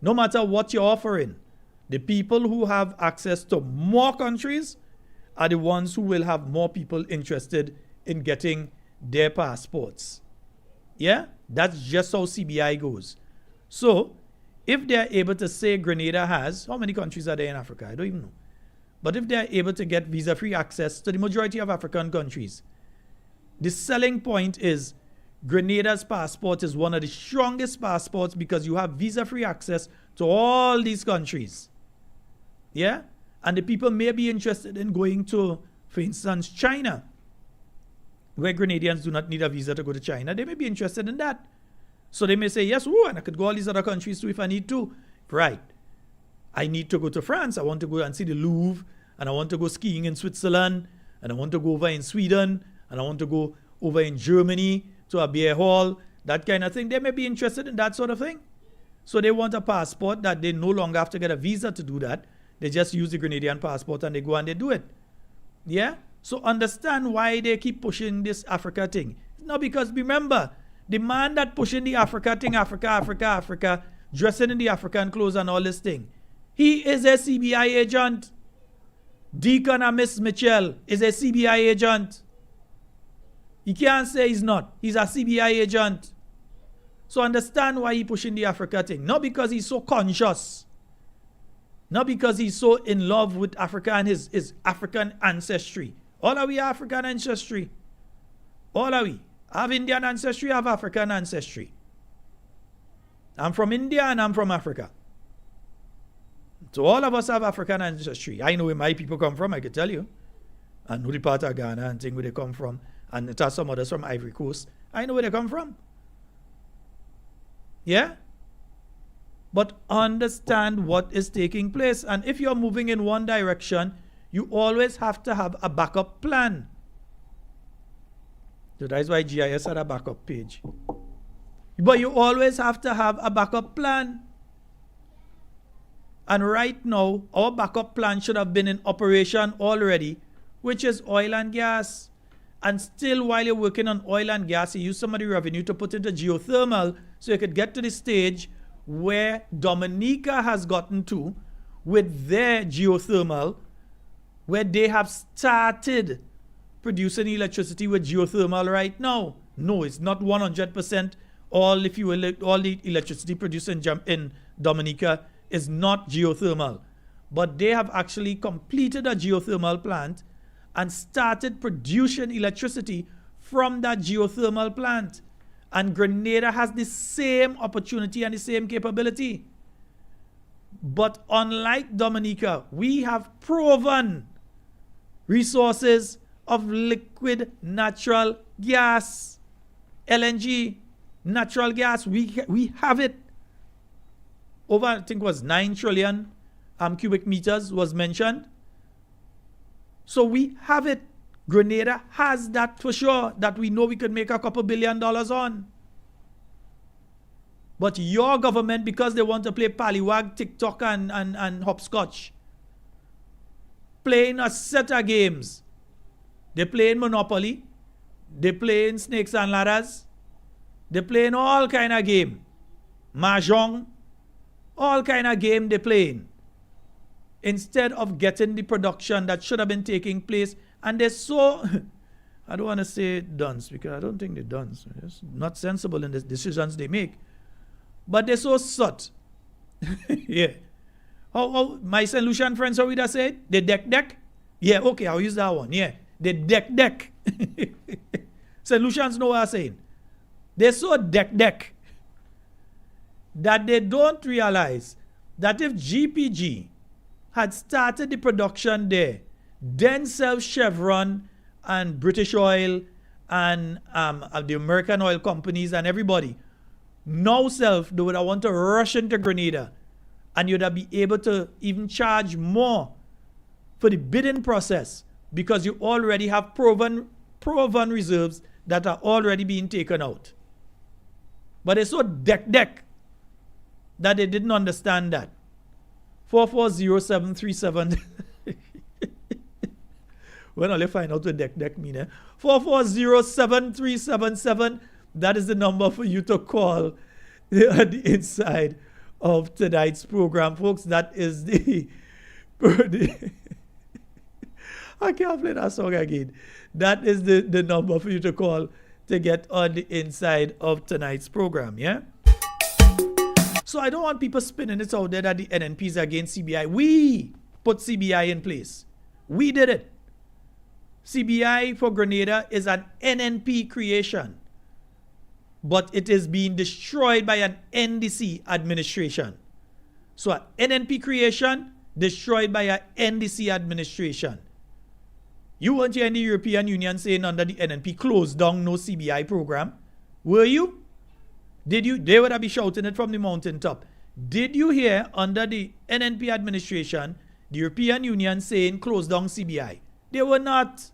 No matter what you're offering, the people who have access to more countries are the ones who will have more people interested in getting their passports. Yeah? That's just how CBI goes. So, if they're able to say Grenada has, how many countries are there in Africa? I don't even know. But if they're able to get visa-free access to the majority of African countries, the selling point is Grenada's passport is one of the strongest passports because you have visa-free access to all these countries. Yeah? And the people may be interested in going to, for instance, China, where Grenadians do not need a visa to go to China. They may be interested in that. So they may say, yes, and I could go all these other countries too if I need to. Right. I need to go to France. I want to go and see the Louvre, and I want to go skiing in Switzerland, and I want to go over in Sweden, and I want to go over in Germany to a beer hall, that kind of thing. They may be interested in that sort of thing. So they want a passport that they no longer have to get a visa to do that. They just use the Grenadian passport and they go and they do it. Yeah? So understand why they keep pushing this Africa thing. No, because remember, the man that pushing the Africa thing, Africa, dressing in the African clothes and all this thing, he is a CBI agent. Deacon and Miss Mitchell is a CBI agent. You can't say he's not. He's a CBI agent. So understand why he's pushing the Africa thing. Not because he's so conscious. Not because he's so in love with Africa and his African ancestry. All are we African ancestry? All are we? I have Indian ancestry, I have African ancestry. I'm from India and I'm from Africa. So all of us have African ancestry. I know where my people come from, I can tell you. I know the part of Ghana and thing where they come from. And it has some others from Ivory Coast. I know where they come from. Yeah? But understand what is taking place. And if you're moving in one direction, you always have to have a backup plan. So that's why GIS had a backup page. But you always have to have a backup plan. And right now, our backup plan should have been in operation already, which is oil and gas. And still, while you're working on oil and gas, you use some of the revenue to put into geothermal so you could get to the stage where Dominica has gotten to with their geothermal, where they have started producing electricity with geothermal right now. No, it's not 100%. All the electricity produced in Dominica is not geothermal. But they have actually completed a geothermal plant and started producing electricity from that geothermal plant. And Grenada has the same opportunity and the same capability. But unlike Dominica, we have proven resources of liquid natural gas, LNG, natural gas. We have it. Over, I think it was 9 trillion cubic meters was mentioned. So we have it. Grenada has that for sure, that we know we could make a couple $1 billion on. But your government, because they want to play Pallywag, TikTok, and hopscotch, playing a set of games. They playing Monopoly. They playing Snakes and Ladders. They playing all kind of game. Mahjong. All kind of game they playing. Instead of getting the production that should have been taking place. And they're so, I don't want to say dunce, because I don't think they're dunce. It's not sensible in the decisions they make. But they're so sut. Yeah. How my St. Lucian friends, how would I say it? They deck? Yeah, okay, I'll use that one. Yeah. They deck. St. Lucians know what I'm saying. They're so deck that they don't realize that if GPG had started the production there, then Chevron and British Oil and the American oil companies and everybody, now they would have want to rush into Grenada, and you'd have be able to even charge more for the bidding process because you already have proven reserves that are already being taken out. But they're so deck that they didn't understand that. 440737. When I'll find out what deck mean. 44073777. That is the number for you to call at the inside of tonight's program, folks. That is the I can't play that song again. That is the number for you to call to get on the inside of tonight's program, yeah? So I don't want people spinning it out there that the NNP is against CBI. We put CBI in place. We did it. CBI for Grenada is an NNP creation, but it is being destroyed by an NDC administration. So an NNP creation destroyed by an NDC administration. You weren't here in the European Union saying under the NNP closed down no CBI program. Were you? Did you? They would have been shouting it from the mountaintop. Did you hear under the NNP administration the European Union saying close down CBI? They were not.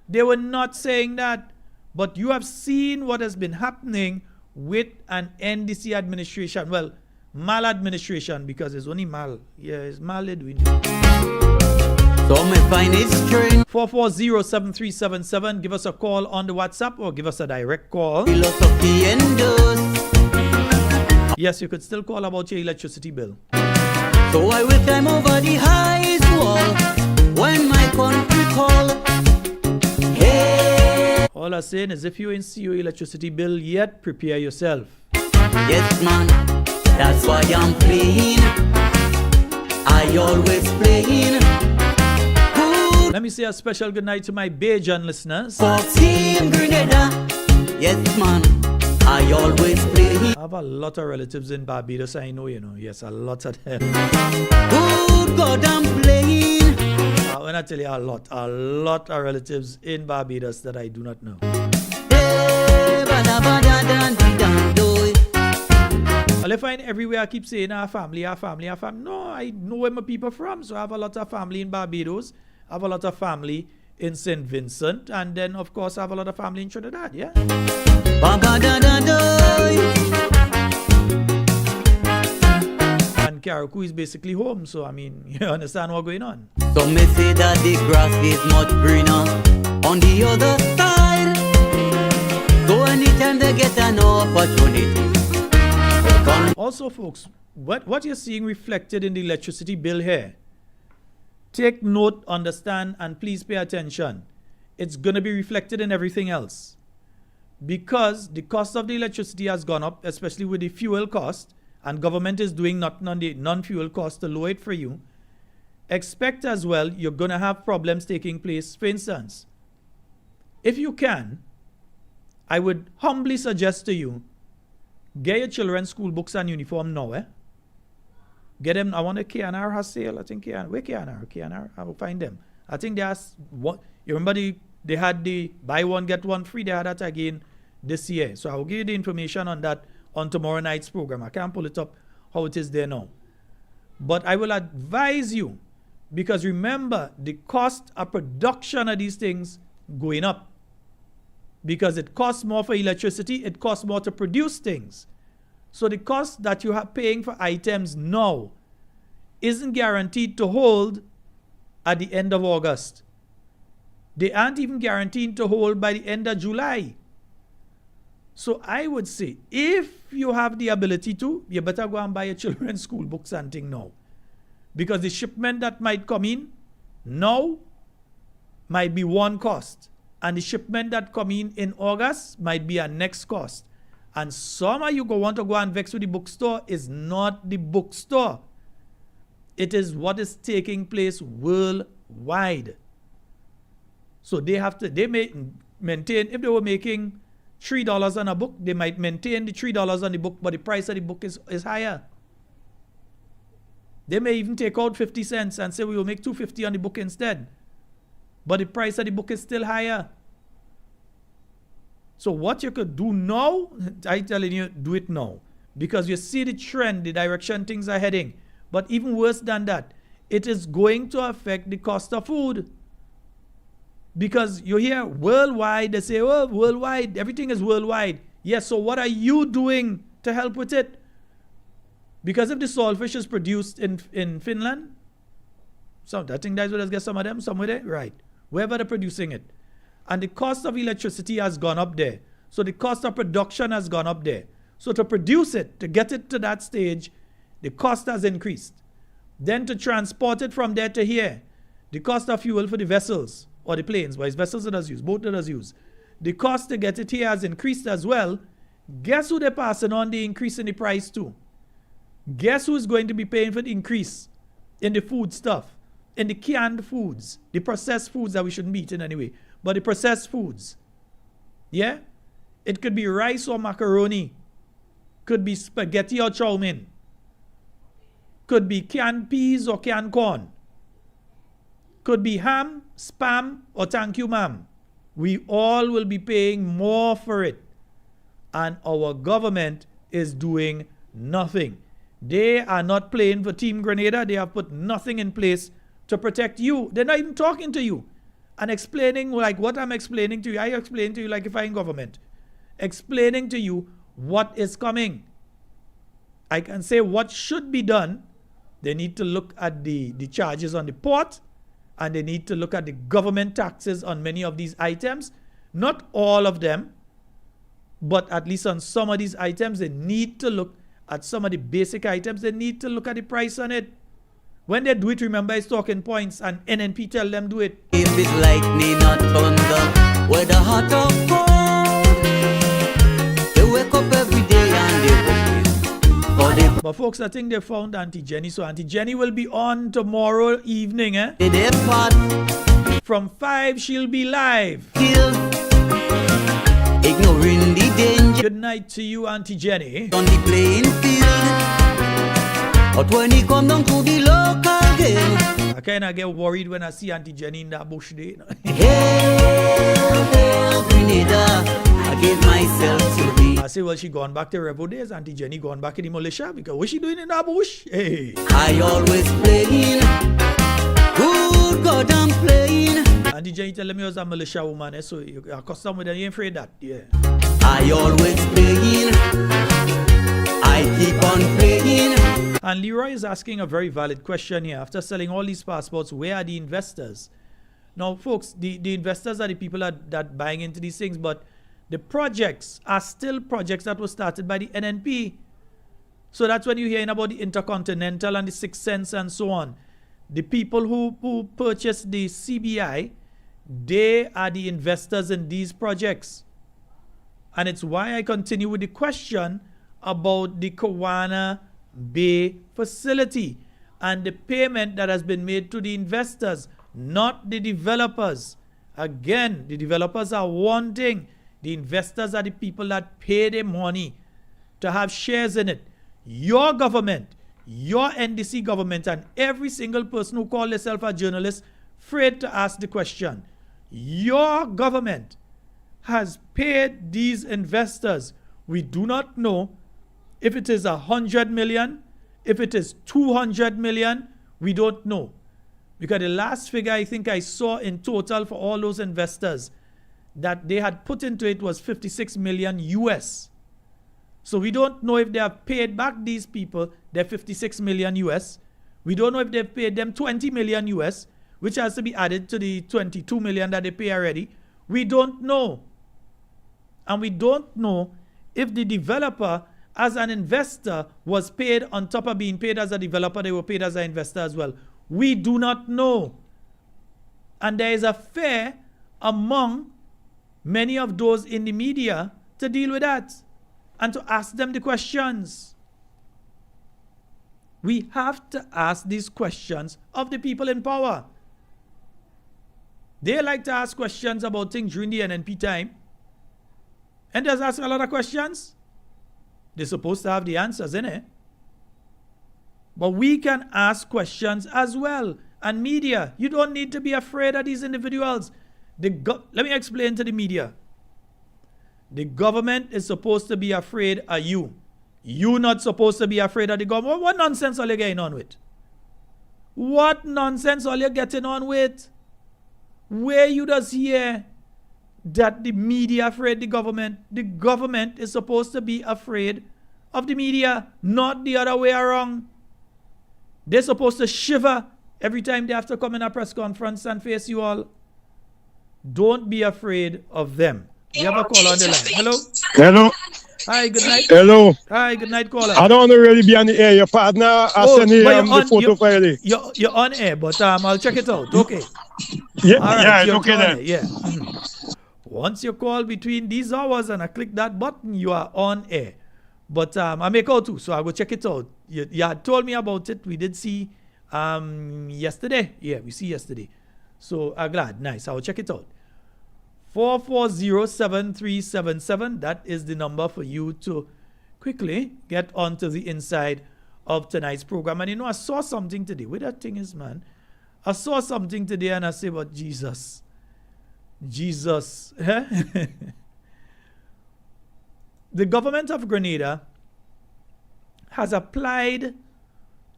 They were not saying that. But you have seen what has been happening with an NDC administration. Well, maladministration, because it's only mal. Yeah, it's mal they're doing. So me find it strange. 440-7377. Give us a call on the WhatsApp or give us a direct call. Philosophy endures. Yes, you could still call about your electricity bill. So I will climb over the highest wall when my country call. Hey. All I'm saying is if you ain't see your electricity bill yet, prepare yourself. Yes, man. That's why I'm playing. I always playing. Let me say a special good night to my Bajan listeners. 14 Grenada. Yes, man. I always playing. I have a lot of relatives in Barbados, I know, you know. Yes, a lot of them. Good God, I'm playing. When I tell you a lot of relatives in Barbados that I do not know. Hey, bada, bada, dan, di, dan, do. Well, I find everywhere I keep saying our family. No, I know where my people from. So I have a lot of family in Barbados. I have a lot of family in St. Vincent. And then, of course, I have a lot of family in Trinidad, yeah? And Carriacou is basically home. So, I mean, you understand what's going on. Some may say that the grass is much greener on the other side. So anytime they get an opportunity. Also, folks, what you're seeing reflected in the electricity bill here, take note, understand, and please pay attention. It's going to be reflected in everything else. Because the cost of the electricity has gone up, especially with the fuel cost, and government is doing nothing on the non-fuel cost to lower it for you. Expect as well, you're going to have problems taking place. For instance, if you can, I would humbly suggest to you, get your children's school books and uniform now, eh? Get them. I want a KNR has sale. I think where KNR? I will find them. I think they asked what you remember they had the buy one get one free. They had that again this year. So I will give you the information on that on tomorrow night's program. I can't pull it up how it is there now. But I will advise you, because remember the cost of production of these things going up. Because it costs more for electricity, it costs more to produce things. So the cost that you are paying for items now isn't guaranteed to hold at the end of August. They aren't even guaranteed to hold by the end of July. So I would say, if you have the ability to, you better go and buy your children's school books and thing now. Because the shipment that might come in now might be one cost. And the shipment that come in August might be a next cost. And some of you want to go and vex with the bookstore is not the bookstore. It is what is taking place worldwide. So they may maintain, if they were making $3 on a book, they might maintain the $3 on the book, but the price of the book is higher. They may even take out 50 cents and say we will make $2.50 on the book instead. But the price of the book is still higher. So what you could do now, I'm telling you, do it now. Because you see the trend, the direction things are heading. But even worse than that, it is going to affect the cost of food. Because you hear worldwide, they say, oh, worldwide, everything is worldwide. Yes, so what are you doing to help with it? Because if the saltfish is produced in Finland, so I think that's where let's get some of them somewhere there, right? Wherever they're producing it. And the cost of electricity has gone up there. So the cost of production has gone up there. So to produce it, to get it to that stage, the cost has increased. Then to transport it from there to here, the cost of fuel for the vessels or the planes, but it's vessels that does use, boat that does use. The cost to get it here has increased as well. Guess who they're passing on the increase in the price to? Guess who's going to be paying for the increase in the food stuff? in the canned foods, the processed foods that we shouldn't be eating anyway, but the processed foods. Yeah? It could be rice or macaroni. Could be spaghetti or chow mein. Could be canned peas or canned corn. Could be ham, spam, or thank you, ma'am. We all will be paying more for it. And our government is doing nothing. They are not playing for Team Grenada. They have put nothing in place to protect you. They're not even talking to you and explaining like what I'm explaining to you. I explain to you like if I'm in government. Explaining to you what is coming. I can say what should be done. They need to look at the charges on the port, and they need to look at the government taxes on many of these items. Not all of them, but at least on some of these items, they need to look at some of the basic items. They need to look at the price on it. When they do it, remember it's talking points, and NNP tell them do it. If it's lightning or thunder, whether hot or cold, they wake up every day and they hoping for the. But folks, I think they found Auntie Jenny, so Auntie Jenny will be on tomorrow evening, eh? From 5, she'll be live. Ignoring the danger. Good night to you, Auntie Jenny. On the playing field. But when he come down to the local game, I kind of get worried when I see Auntie Jenny in that bush day. Hail, Grenada, I give myself to thee. I say, well, she gone back to Rebel days. Auntie Jenny gone back in the militia because what's she doing in that bush? Hey. I always playing. Good God, I'm playing. Auntie Jenny telling me I was a militia woman, so you're accustomed with that. You ain't afraid of that, yeah. I always playing. I keep on playing. And Leroy is asking a very valid question here. After selling all these passports, where are the investors? Now, folks, the investors are the people that buying into these things, but the projects are still projects that were started by the NNP. So that's when you're hearing about the Intercontinental and the Sixth Sense and so on. The people who purchased the CBI, they are the investors in these projects. And it's why I continue with the question about the Kawana Bay facility and the payment that has been made to the investors, not the developers. Again, the developers are one thing. The investors are the people that pay the money to have shares in it. Your government, your NDC government, and every single person who calls themselves a journalist, afraid to ask the question. Your government has paid these investors. We do not know if it is 100 million, if it is 200 million, we don't know. Because the last figure I think I saw in total for all those investors that they had put into it was 56 million US. So we don't know if they have paid back these people their 56 million US. We don't know if they've paid them 20 million US, which has to be added to the 22 million that they pay already. We don't know. And we don't know if the developer as an investor was paid on top of being paid as a developer, they were paid as an investor as well. We do not know. And there is a fear among many of those in the media to deal with that and to ask them the questions. We have to ask these questions of the people in power. They like to ask questions about things during the NNP time. And just ask a lot of questions. They're supposed to have the answers, innit? But we can ask questions as well. And media, you don't need to be afraid of these individuals. Let me explain to the media. The government is supposed to be afraid of you. You're not supposed to be afraid of the government. What nonsense are you getting on with? What nonsense are you getting on with? Where you just hear that the media afraid the government? The government is supposed to be afraid of the media, not the other way around. They're supposed to shiver every time they have to come in a press conference and face you all. Don't be afraid of them. We have a call on the line. Hello? Hello? Hi, good night. Hello? Hi, good night, caller. I don't want to really be on the air. Your partner, I send you the photo for you. You're on air, but I'll check it out. Okay. Yeah, all right, yeah, it's okay then. Yeah. Once you call between these hours and I click that button, you are on air. But I make out too, so I will check it out. You had told me about it. We did see Yesterday. Yeah, we see yesterday. So glad. Nice. I'll check it out. 4407377. That is the number for you to quickly get onto the inside of tonight's program. And you know, I saw something today. Where that thing is, man. I saw something today and I say, but Jesus. The government of Grenada has applied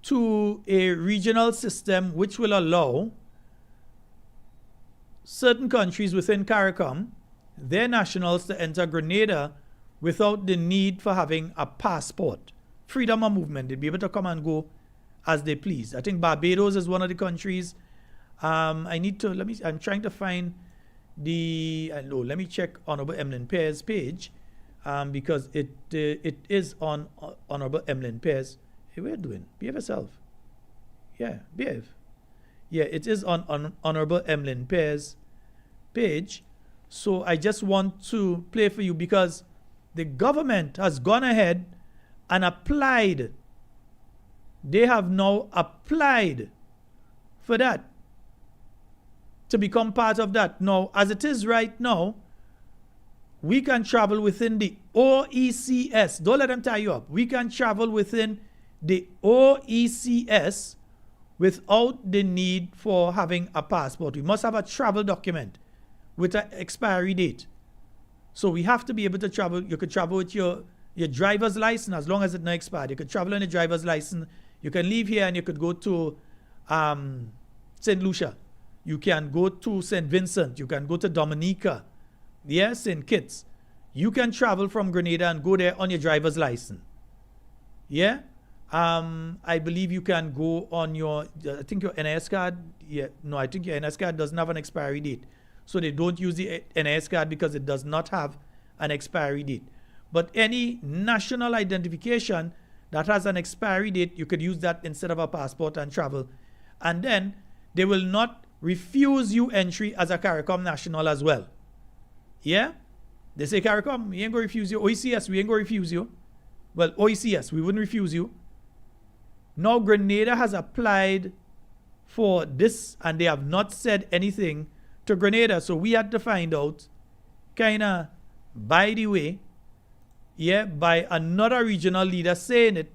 to a regional system which will allow certain countries within CARICOM, their nationals, to enter Grenada without the need for having a passport. Freedom of movement. They'll be able to come and go as they please. I think Barbados is one of the countries. I'm trying to find let me check Honorable Emlyn Pear's page, because it is on Honorable Emlyn Pear's. Hey, what are you doing? Behave yourself. Yeah, behave. Yeah, it is on Honorable Emlyn Pear's page. So I just want to play for you because the government has gone ahead and applied. They have now applied for that, to become part of that. Now, as it is right now, we can travel within the OECS. Don't let them tie you up. We can travel within the OECS without the need for having a passport. We must have a travel document with an expiry date. So we have to be able to travel. You could travel with your driver's license as long as it's not expired. You could travel on a driver's license. You can leave here and you could go to St. Lucia. You can go to St. Vincent. You can go to Dominica. Yes, St. Kitts. You can travel from Grenada and go there on your driver's license. Yeah? I believe you can go on your NIS card. Yeah, no, I think your NIS card doesn't have an expiry date. So they don't use the NIS card because it does not have an expiry date. But any national identification that has an expiry date, you could use that instead of a passport and travel. And then they will not refuse you entry as a CARICOM national as well. Yeah? They say, CARICOM, we ain't going to refuse you. OECS, we ain't going to refuse you. Well, OECS, we wouldn't refuse you. Now Grenada has applied for this and they have not said anything to Grenada. So we had to find out, kind of by the way, by another regional leader saying it,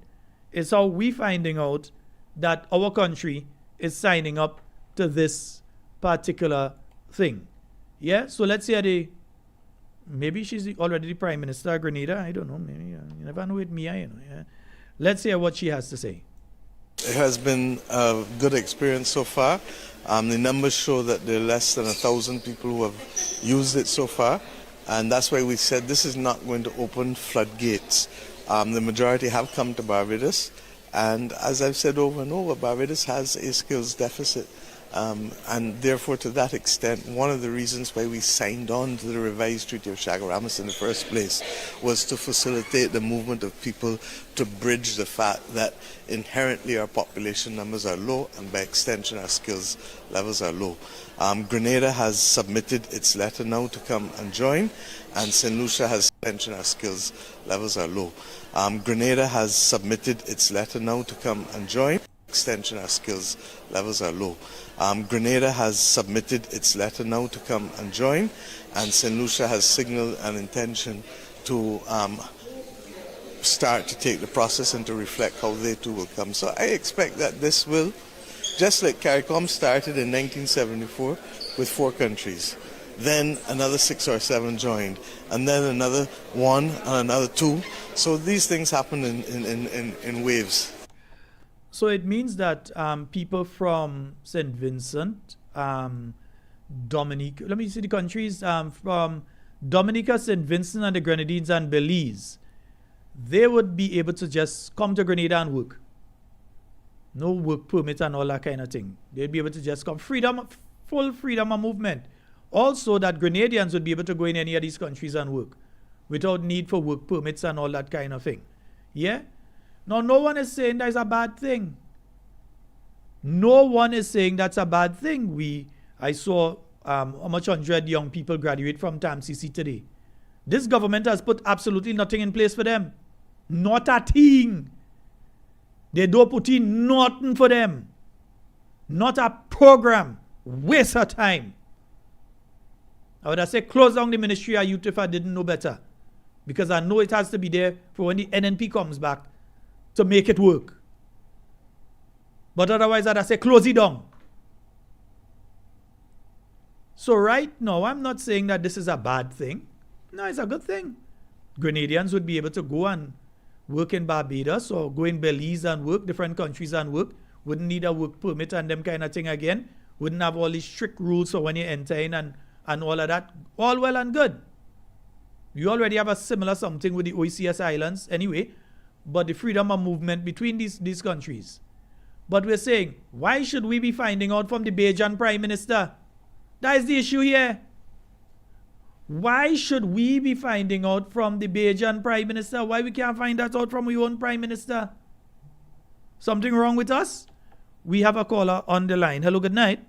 is how we finding out that our country is signing up to this particular thing. Yeah, so let's say maybe she's already the Prime Minister of Grenada. I don't know. Maybe you never know with me. Yeah. Let's hear what she has to say. It has been a good experience so far. The numbers show that there are less than 1,000 people who have used it so far. And that's why we said this is not going to open floodgates. The majority have come to Barbados. And as I've said over and over, Barbados has a skills deficit. And therefore, to that extent, one of the reasons why we signed on to the revised Treaty of Chaguaramas in the first place was to facilitate the movement of people, to bridge the fact that inherently our population numbers are low and by extension our skills levels are low. Grenada has submitted its letter now to come and join, and St. Lucia has mentioned our skills levels are low. Grenada has submitted its letter now to come and join. Extension our skills levels are low. Grenada has submitted its letter now to come and join, and St. Lucia has signaled an intention to start to take the process and to reflect how they too will come. So I expect that this will, just like CARICOM started in 1974 with 4 countries, then another 6 or 7 joined, and then another 1 and another 2. So these things happen in waves. So it means that people from St. Vincent, Dominica, let me see the countries, from Dominica, St. Vincent and the Grenadines and Belize, they would be able to just come to Grenada and work. No work permit and all that kind of thing. They'd be able to just come. Full freedom of movement. Also that Grenadians would be able to go in any of these countries and work without need for work permits and all that kind of thing. Yeah? Now, no one is saying that's a bad thing. No one is saying that's a bad thing. I saw how much 100 young people graduate from TAMCC today. This government has put absolutely nothing in place for them. Not a thing. They don't put in nothing for them. not a program. Waste of time. I would have said close down the Ministry of Youth if I didn't know better. Because I know it has to be there for when the NNP comes back to make it work. But otherwise, I'd have said close it down. So right now, I'm not saying that this is a bad thing. No, it's a good thing. Grenadians would be able to go and work in Barbados or go in Belize and work, different countries and work. Wouldn't need a work permit and them kind of thing again. Wouldn't have all these strict rules for when you enter in and all of that. All well and good. You already have a similar something with the OECS islands anyway, but the freedom of movement between these countries. But we're saying, why should we be finding out from the Bajan Prime Minister? That is the issue here. Why should we be finding out from the Bajan Prime Minister? Why we can't find that out from our own Prime Minister? Something wrong with us? We have a caller on the line. Hello, good night.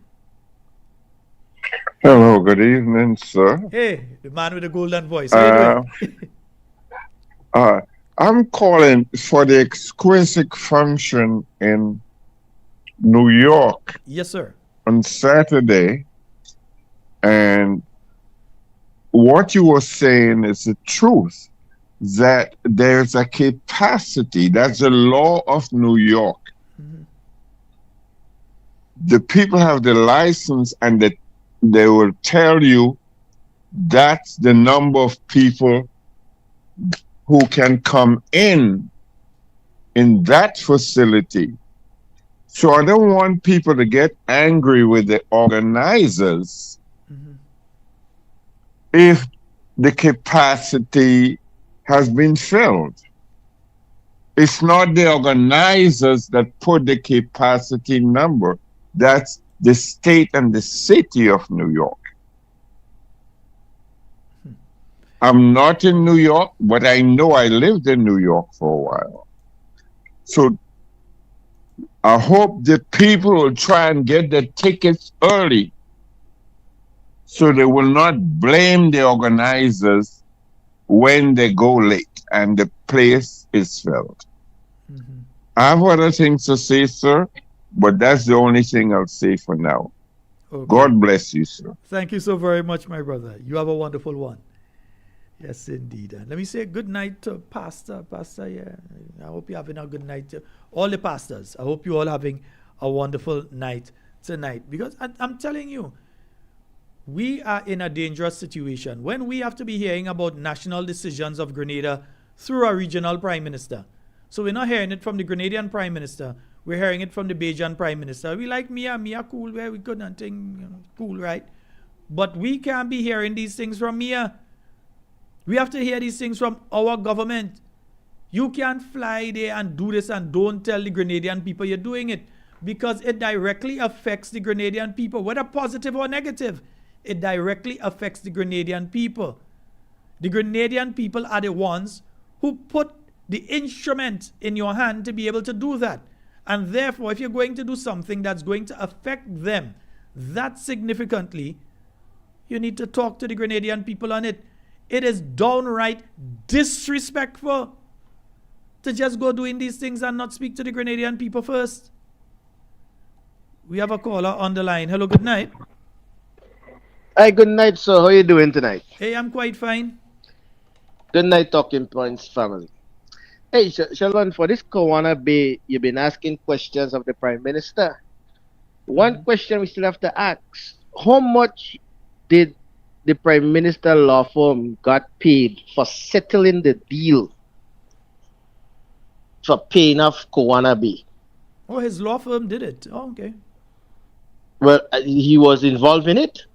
Hello, good evening, sir. Hey, the man with the golden voice. How you doing? I'm calling for the exquisite function in New York. Yes, sir. On Saturday. And what you were saying is the truth, that there's a capacity. That's the law of New York. Mm-hmm. The people have the license and they will tell you that's the number of people who can come in that facility. So I don't want people to get angry with the organizers if the capacity has been filled. It's not the organizers that put the capacity number. That's the state and the city of New York. I'm not in New York, but I know I lived in New York for a while. So I hope the people will try and get the tickets early so they will not blame the organizers when they go late and the place is filled. Mm-hmm. I have other things to say, sir, but that's the only thing I'll say for now. Okay. God bless you, sir. Thank you so very much, my brother. You have a wonderful one. Yes, indeed. And let me say good night to Pastor. Pastor, yeah. I hope you're having a good night. All the pastors, I hope you're all having a wonderful night tonight. Because I'm telling you, we are in a dangerous situation when we have to be hearing about national decisions of Grenada through a regional prime minister. So we're not hearing it from the Grenadian prime minister. We're hearing it from the Bajan prime minister. We like Mia cool, where we good and thing, cool, right? But we can't be hearing these things from Mia. We have to hear these things from our government. You can't fly there and do this and don't tell the Grenadian people you're doing it, because it directly affects the Grenadian people, whether positive or negative. It directly affects the Grenadian people. The Grenadian people are the ones who put the instrument in your hand to be able to do that. And therefore, if you're going to do something that's going to affect them that significantly, you need to talk to the Grenadian people on it. It is downright disrespectful to just go doing these things and not speak to the Grenadian people first. We have a caller on the line. Hello, good night. Hi, good night, sir. How are you doing tonight? Hey, I'm quite fine. Good night, Talking Points family. Hey, Sheldon, for this Kawana Bay, you've been asking questions of the Prime Minister. One question we still have to ask. How much did the Prime Minister law firm got paid for settling the deal for paying off Kawana Bay? Oh, his law firm did it. Oh, okay. Well, he was involved in it.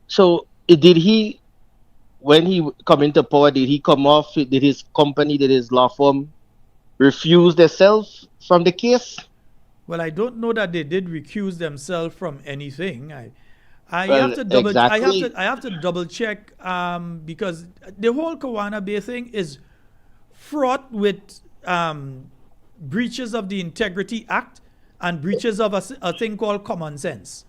So, did he, when he come into power, did he come off, did his company, did his law firm refuse themselves from the case? Well, I don't know that they did recuse themselves from anything. I Well, have to double. exactly. I have to double check because the whole Kawana Bay thing is fraught with breaches of the Integrity Act and breaches of a thing called common sense.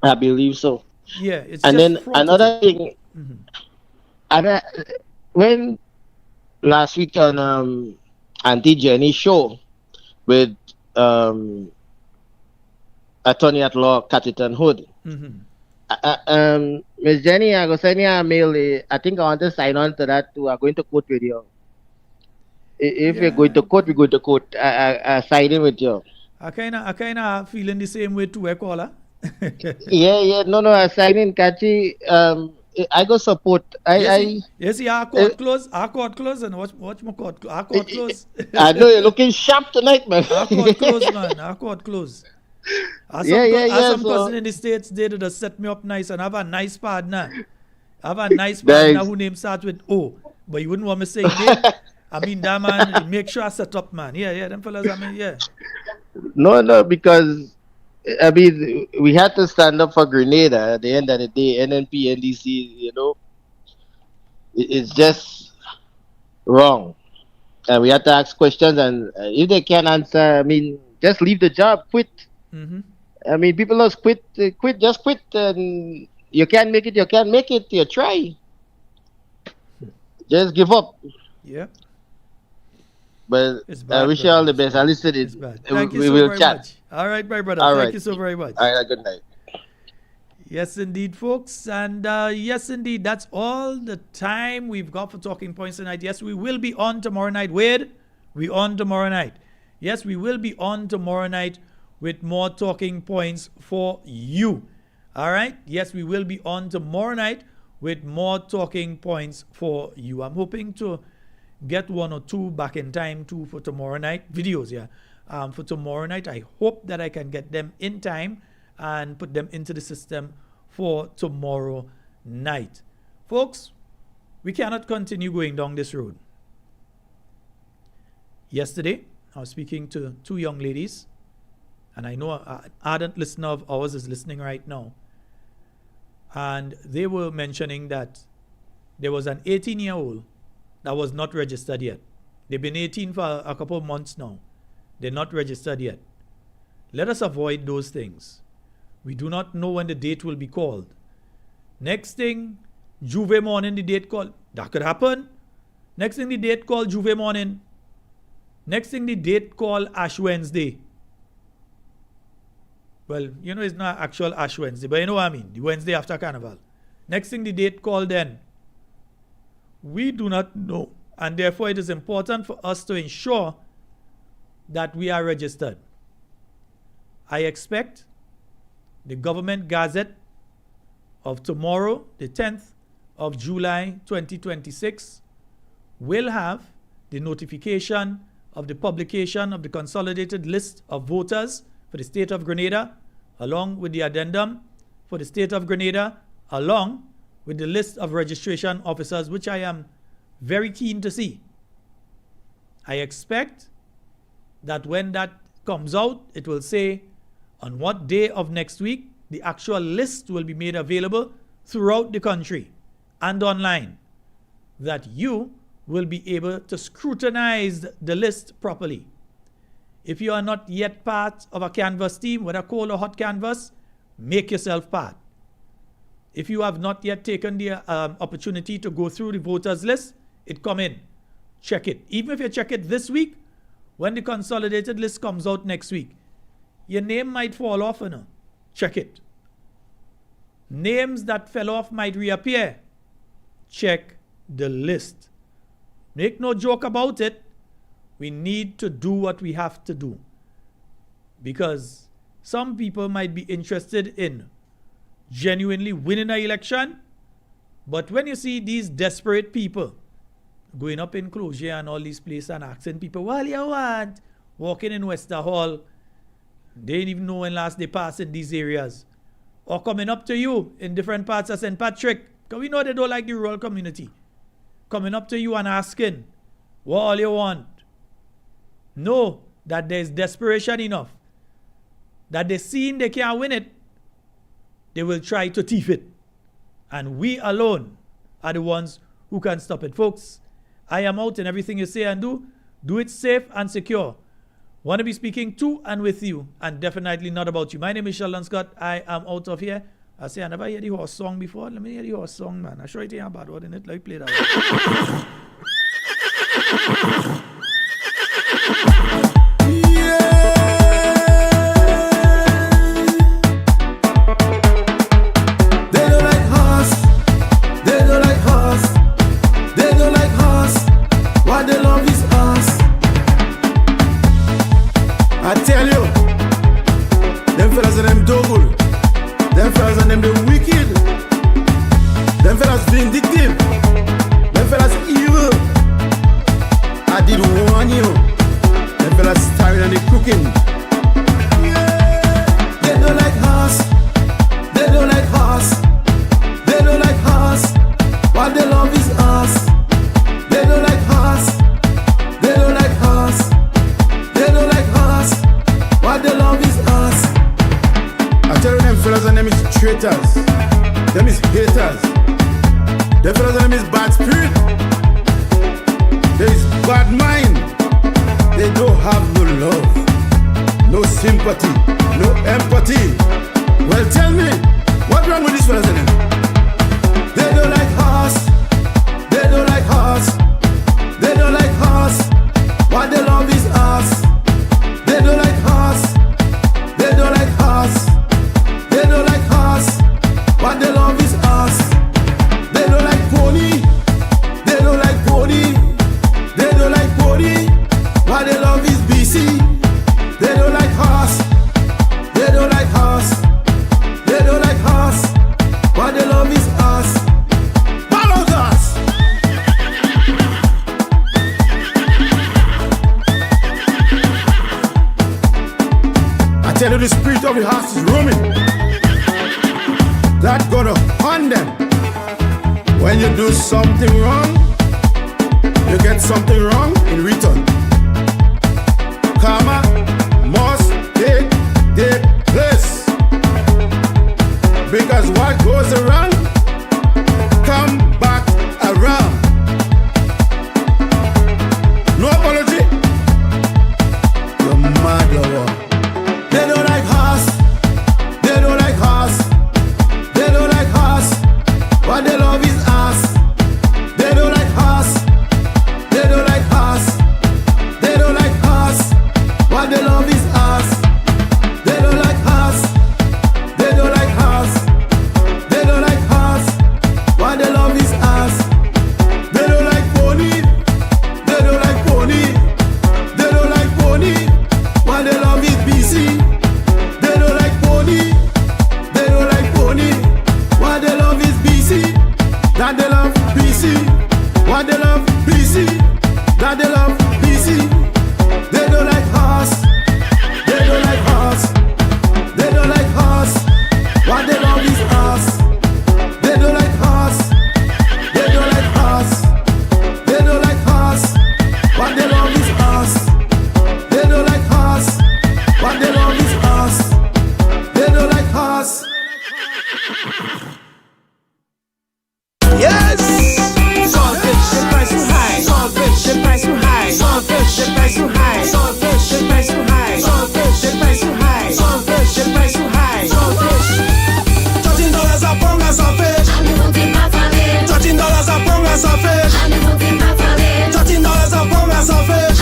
I believe so. Yeah, it's And just then fraught with another it. thing, when last week on Auntie Jenny's show with attorney at law, Catterton Hood. Miss Jenny, I go send you a mail. I think I want to sign on to that too. I'm going to quote with you. If you're going to quote, we're going to quote. I sign in with you. I kinda feeling the same way too, caller. Yeah. No, I sign in, Kachi. I go support. Yes, our court close, and watch my court. Our court close. I know you're looking sharp tonight, man. Our court close, man. Our court close. Some cousin in the States, they just set me up nice and have a nice partner. Who name starts with O, but you wouldn't want me to say name. I mean, that man, make sure I set up, man. Yeah, them fellas, yeah. No, because, I mean, we had to stand up for Grenada at the end of the day. NNP, NDC, it's just wrong. And we had to ask questions, and if they can't answer, I mean, just leave the job, quit. I mean, people just quit, and you can't make it, you try. Just give up. Yeah. But I wish you all the best. I listen to it. Thank you we so will very chat. much. All right, my brother. All Thank right. you so very much. All right, good night. Yes, indeed, folks. And yes, indeed, that's all the time we've got for Talking Points tonight. Yes, we will be on tomorrow night. Wade, we on tomorrow night. Yes, we will be on tomorrow night with more Talking Points for you. All right? Yes, we will be on tomorrow night with more Talking Points for you. I'm hoping to get one or two back in time too for tomorrow night videos. For tomorrow night, I hope that I can get them in time and put them into the system for tomorrow night. Folks, we cannot continue going down this road. Yesterday, I was speaking to two young ladies, and I know an ardent listener of ours is listening right now, and they were mentioning that there was an 18-year-old that was not registered yet. They've been 18 for a couple of months now. They're not registered yet. Let us avoid those things. We do not know when the date will be called. Next thing, Juve morning, the date called. That could happen. Next thing, the date called Juve morning. Next thing, the date called Ash Wednesday. Well, it's not actual Ash Wednesday, but you know what I mean. The Wednesday after Carnival. Next thing, the date called then. We do not know, and therefore it is important for us to ensure that we are registered. I expect the government gazette of tomorrow, the 10th of July 2026, will have the notification of the publication of the consolidated list of voters for the state of Grenada, along with the addendum for the state of Grenada, along with the list of registration officers, which I am very keen to see. I expect that when that comes out, it will say on what day of next week the actual list will be made available throughout the country and online, that you will be able to scrutinize the list properly. If you are not yet part of a canvas team, whether cold or hot canvas, make yourself part. If you have not yet taken the opportunity to go through the voters list, it come in. Check it. Even if you check it this week, when the consolidated list comes out next week, your name might fall off. Check it. Names that fell off might reappear. Check the list. Make no joke about it. We need to do what we have to do. Because some people might be interested in genuinely winning an election, but when you see these desperate people going up in Closure and all these places and asking people, what do you want? Walking in Wester Hall, they didn't even know when last they passed in these areas. Or coming up to you in different parts of St. Patrick, because we know they don't like the rural community. Coming up to you and asking, what all you want? Know that there's desperation enough, that they seen they can't win it, they will try to thief it. And we alone are the ones who can stop it. Folks, I am out in everything you say and do. Do it safe and secure. Want to be speaking to and with you, and definitely not about you. My name is Sheldon Scott. I am out of here. I say I never heard the horse song before. Let me hear the horse song, man. I sure it ain't a bad word in it. Let me play that one. the love is us. I tell you, them fellas and them double, them fellas and them the wicked, them fellas vindictive, them fellas evil. I did warn you, them fellas starring and they cooking. Yeah. They don't like us, they don't like us, they don't like us. What they love is us. They don't like us, they don't like us, they don't like us. What they love is us. I tell you, them fellas and them is traitors, them is haters, them fellas and them is bad spirit, there is bad mind. They don't have no love, no sympathy, no empathy. Well, tell me, what's wrong with these fellas and them? They don't like us, they don't like us, they don't like us. What they love is us. They don't like us, they don't like us, they don't like us. What they love is us. They don't like pony, they don't like pony, they don't like pony. What they love is BC. They don't like us, they don't like us, they don't like us. What they love is us. Follow us. I tell you, the spirit of the house is roaming. That gonna hunt them. When you do something wrong, you get something wrong in return. Karma must take their place. Because what goes around, come back around. No apology. You're mad, you're wrong. They don't like us, they don't like us, they don't like us. What they love is us. They don't like us, they don't like us, they don't like us. What they love is us. They don't like us, they don't like us, they don't like us. What they love is us. They don't like pony, they don't like pony, they don't like pony. What they love is BC. They don't like pony, they don't like pony. What they love is BC. That they love BC. What they love BC. That they love BC. They don't like us. They don't like us. They don't like us. What they love is us. They don't like us. They don't like us. They don't like us. What they love is us. They don't like us. What they love is us. They don't like us. Yes! Saltfish, the price too high. Saltfish, the price too high. Saltfish, the price too high. Saltfish, the price too high. Saltfish, the price too high. Saltfish, the price too high. Saltfish. $13 a pound of saltfish. $13 a pound of saltfish. $13 a pound of saltfish.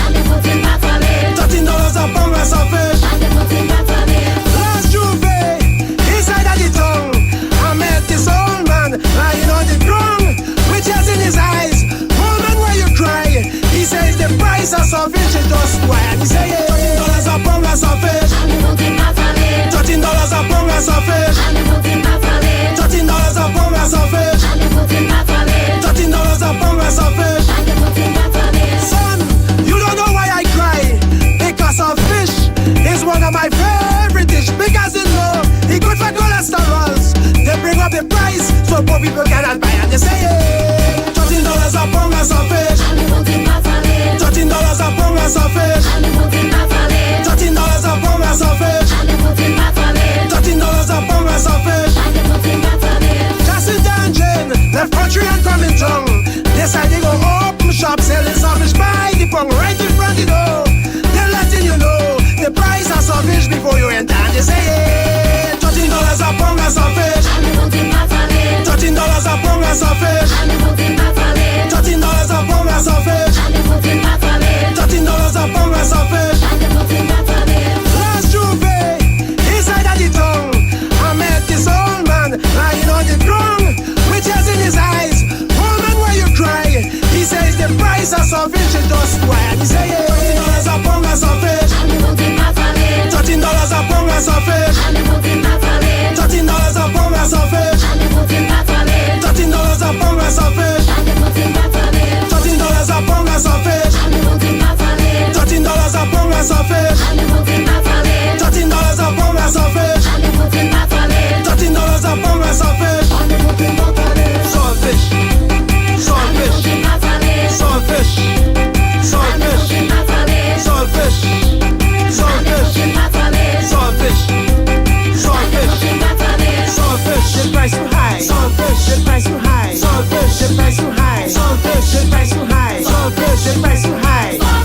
$13 a pound of saltfish. Last Juve, inside of the tongue, I met this old man lying on the ground with tears in his eyes. Oh man, why you cry? He says the price of salvation is just why. And he say $13 a pound of salvation. $13 a pound of salvation. $13 a pound of salvation. $13 a pound of salvation. Son, you don't know why I cry. Because of fish is one of my favorite dish. Because it's low, it's good for cholesterols. They bring up the price so poor people cannot buy. And they say $13 a pound of saltfish. $13 a pound of saltfish. $13 a pound of saltfish. $13 a pound of saltfish. Jacinta and Jane left country and coming town. They say they go open shop selling saltfish by the pound right in front of the door. They're letting you know the price of saltfish before you enter. And they say $13 a pound of saltfish. $13 a pound of saltfish. $13 a pound of saltfish. $13 a pound of saltfish. Last Juve, inside of the tongue, I met this old man lying on the ground with tears in his eyes. Oh man, why you cry? He says the price of salvation just Why you say it? $13 a pound of sausage. $13 a pound of sausage. $13 a pound of sausage. $13 a pound of sausage. $13 a pound of sausage.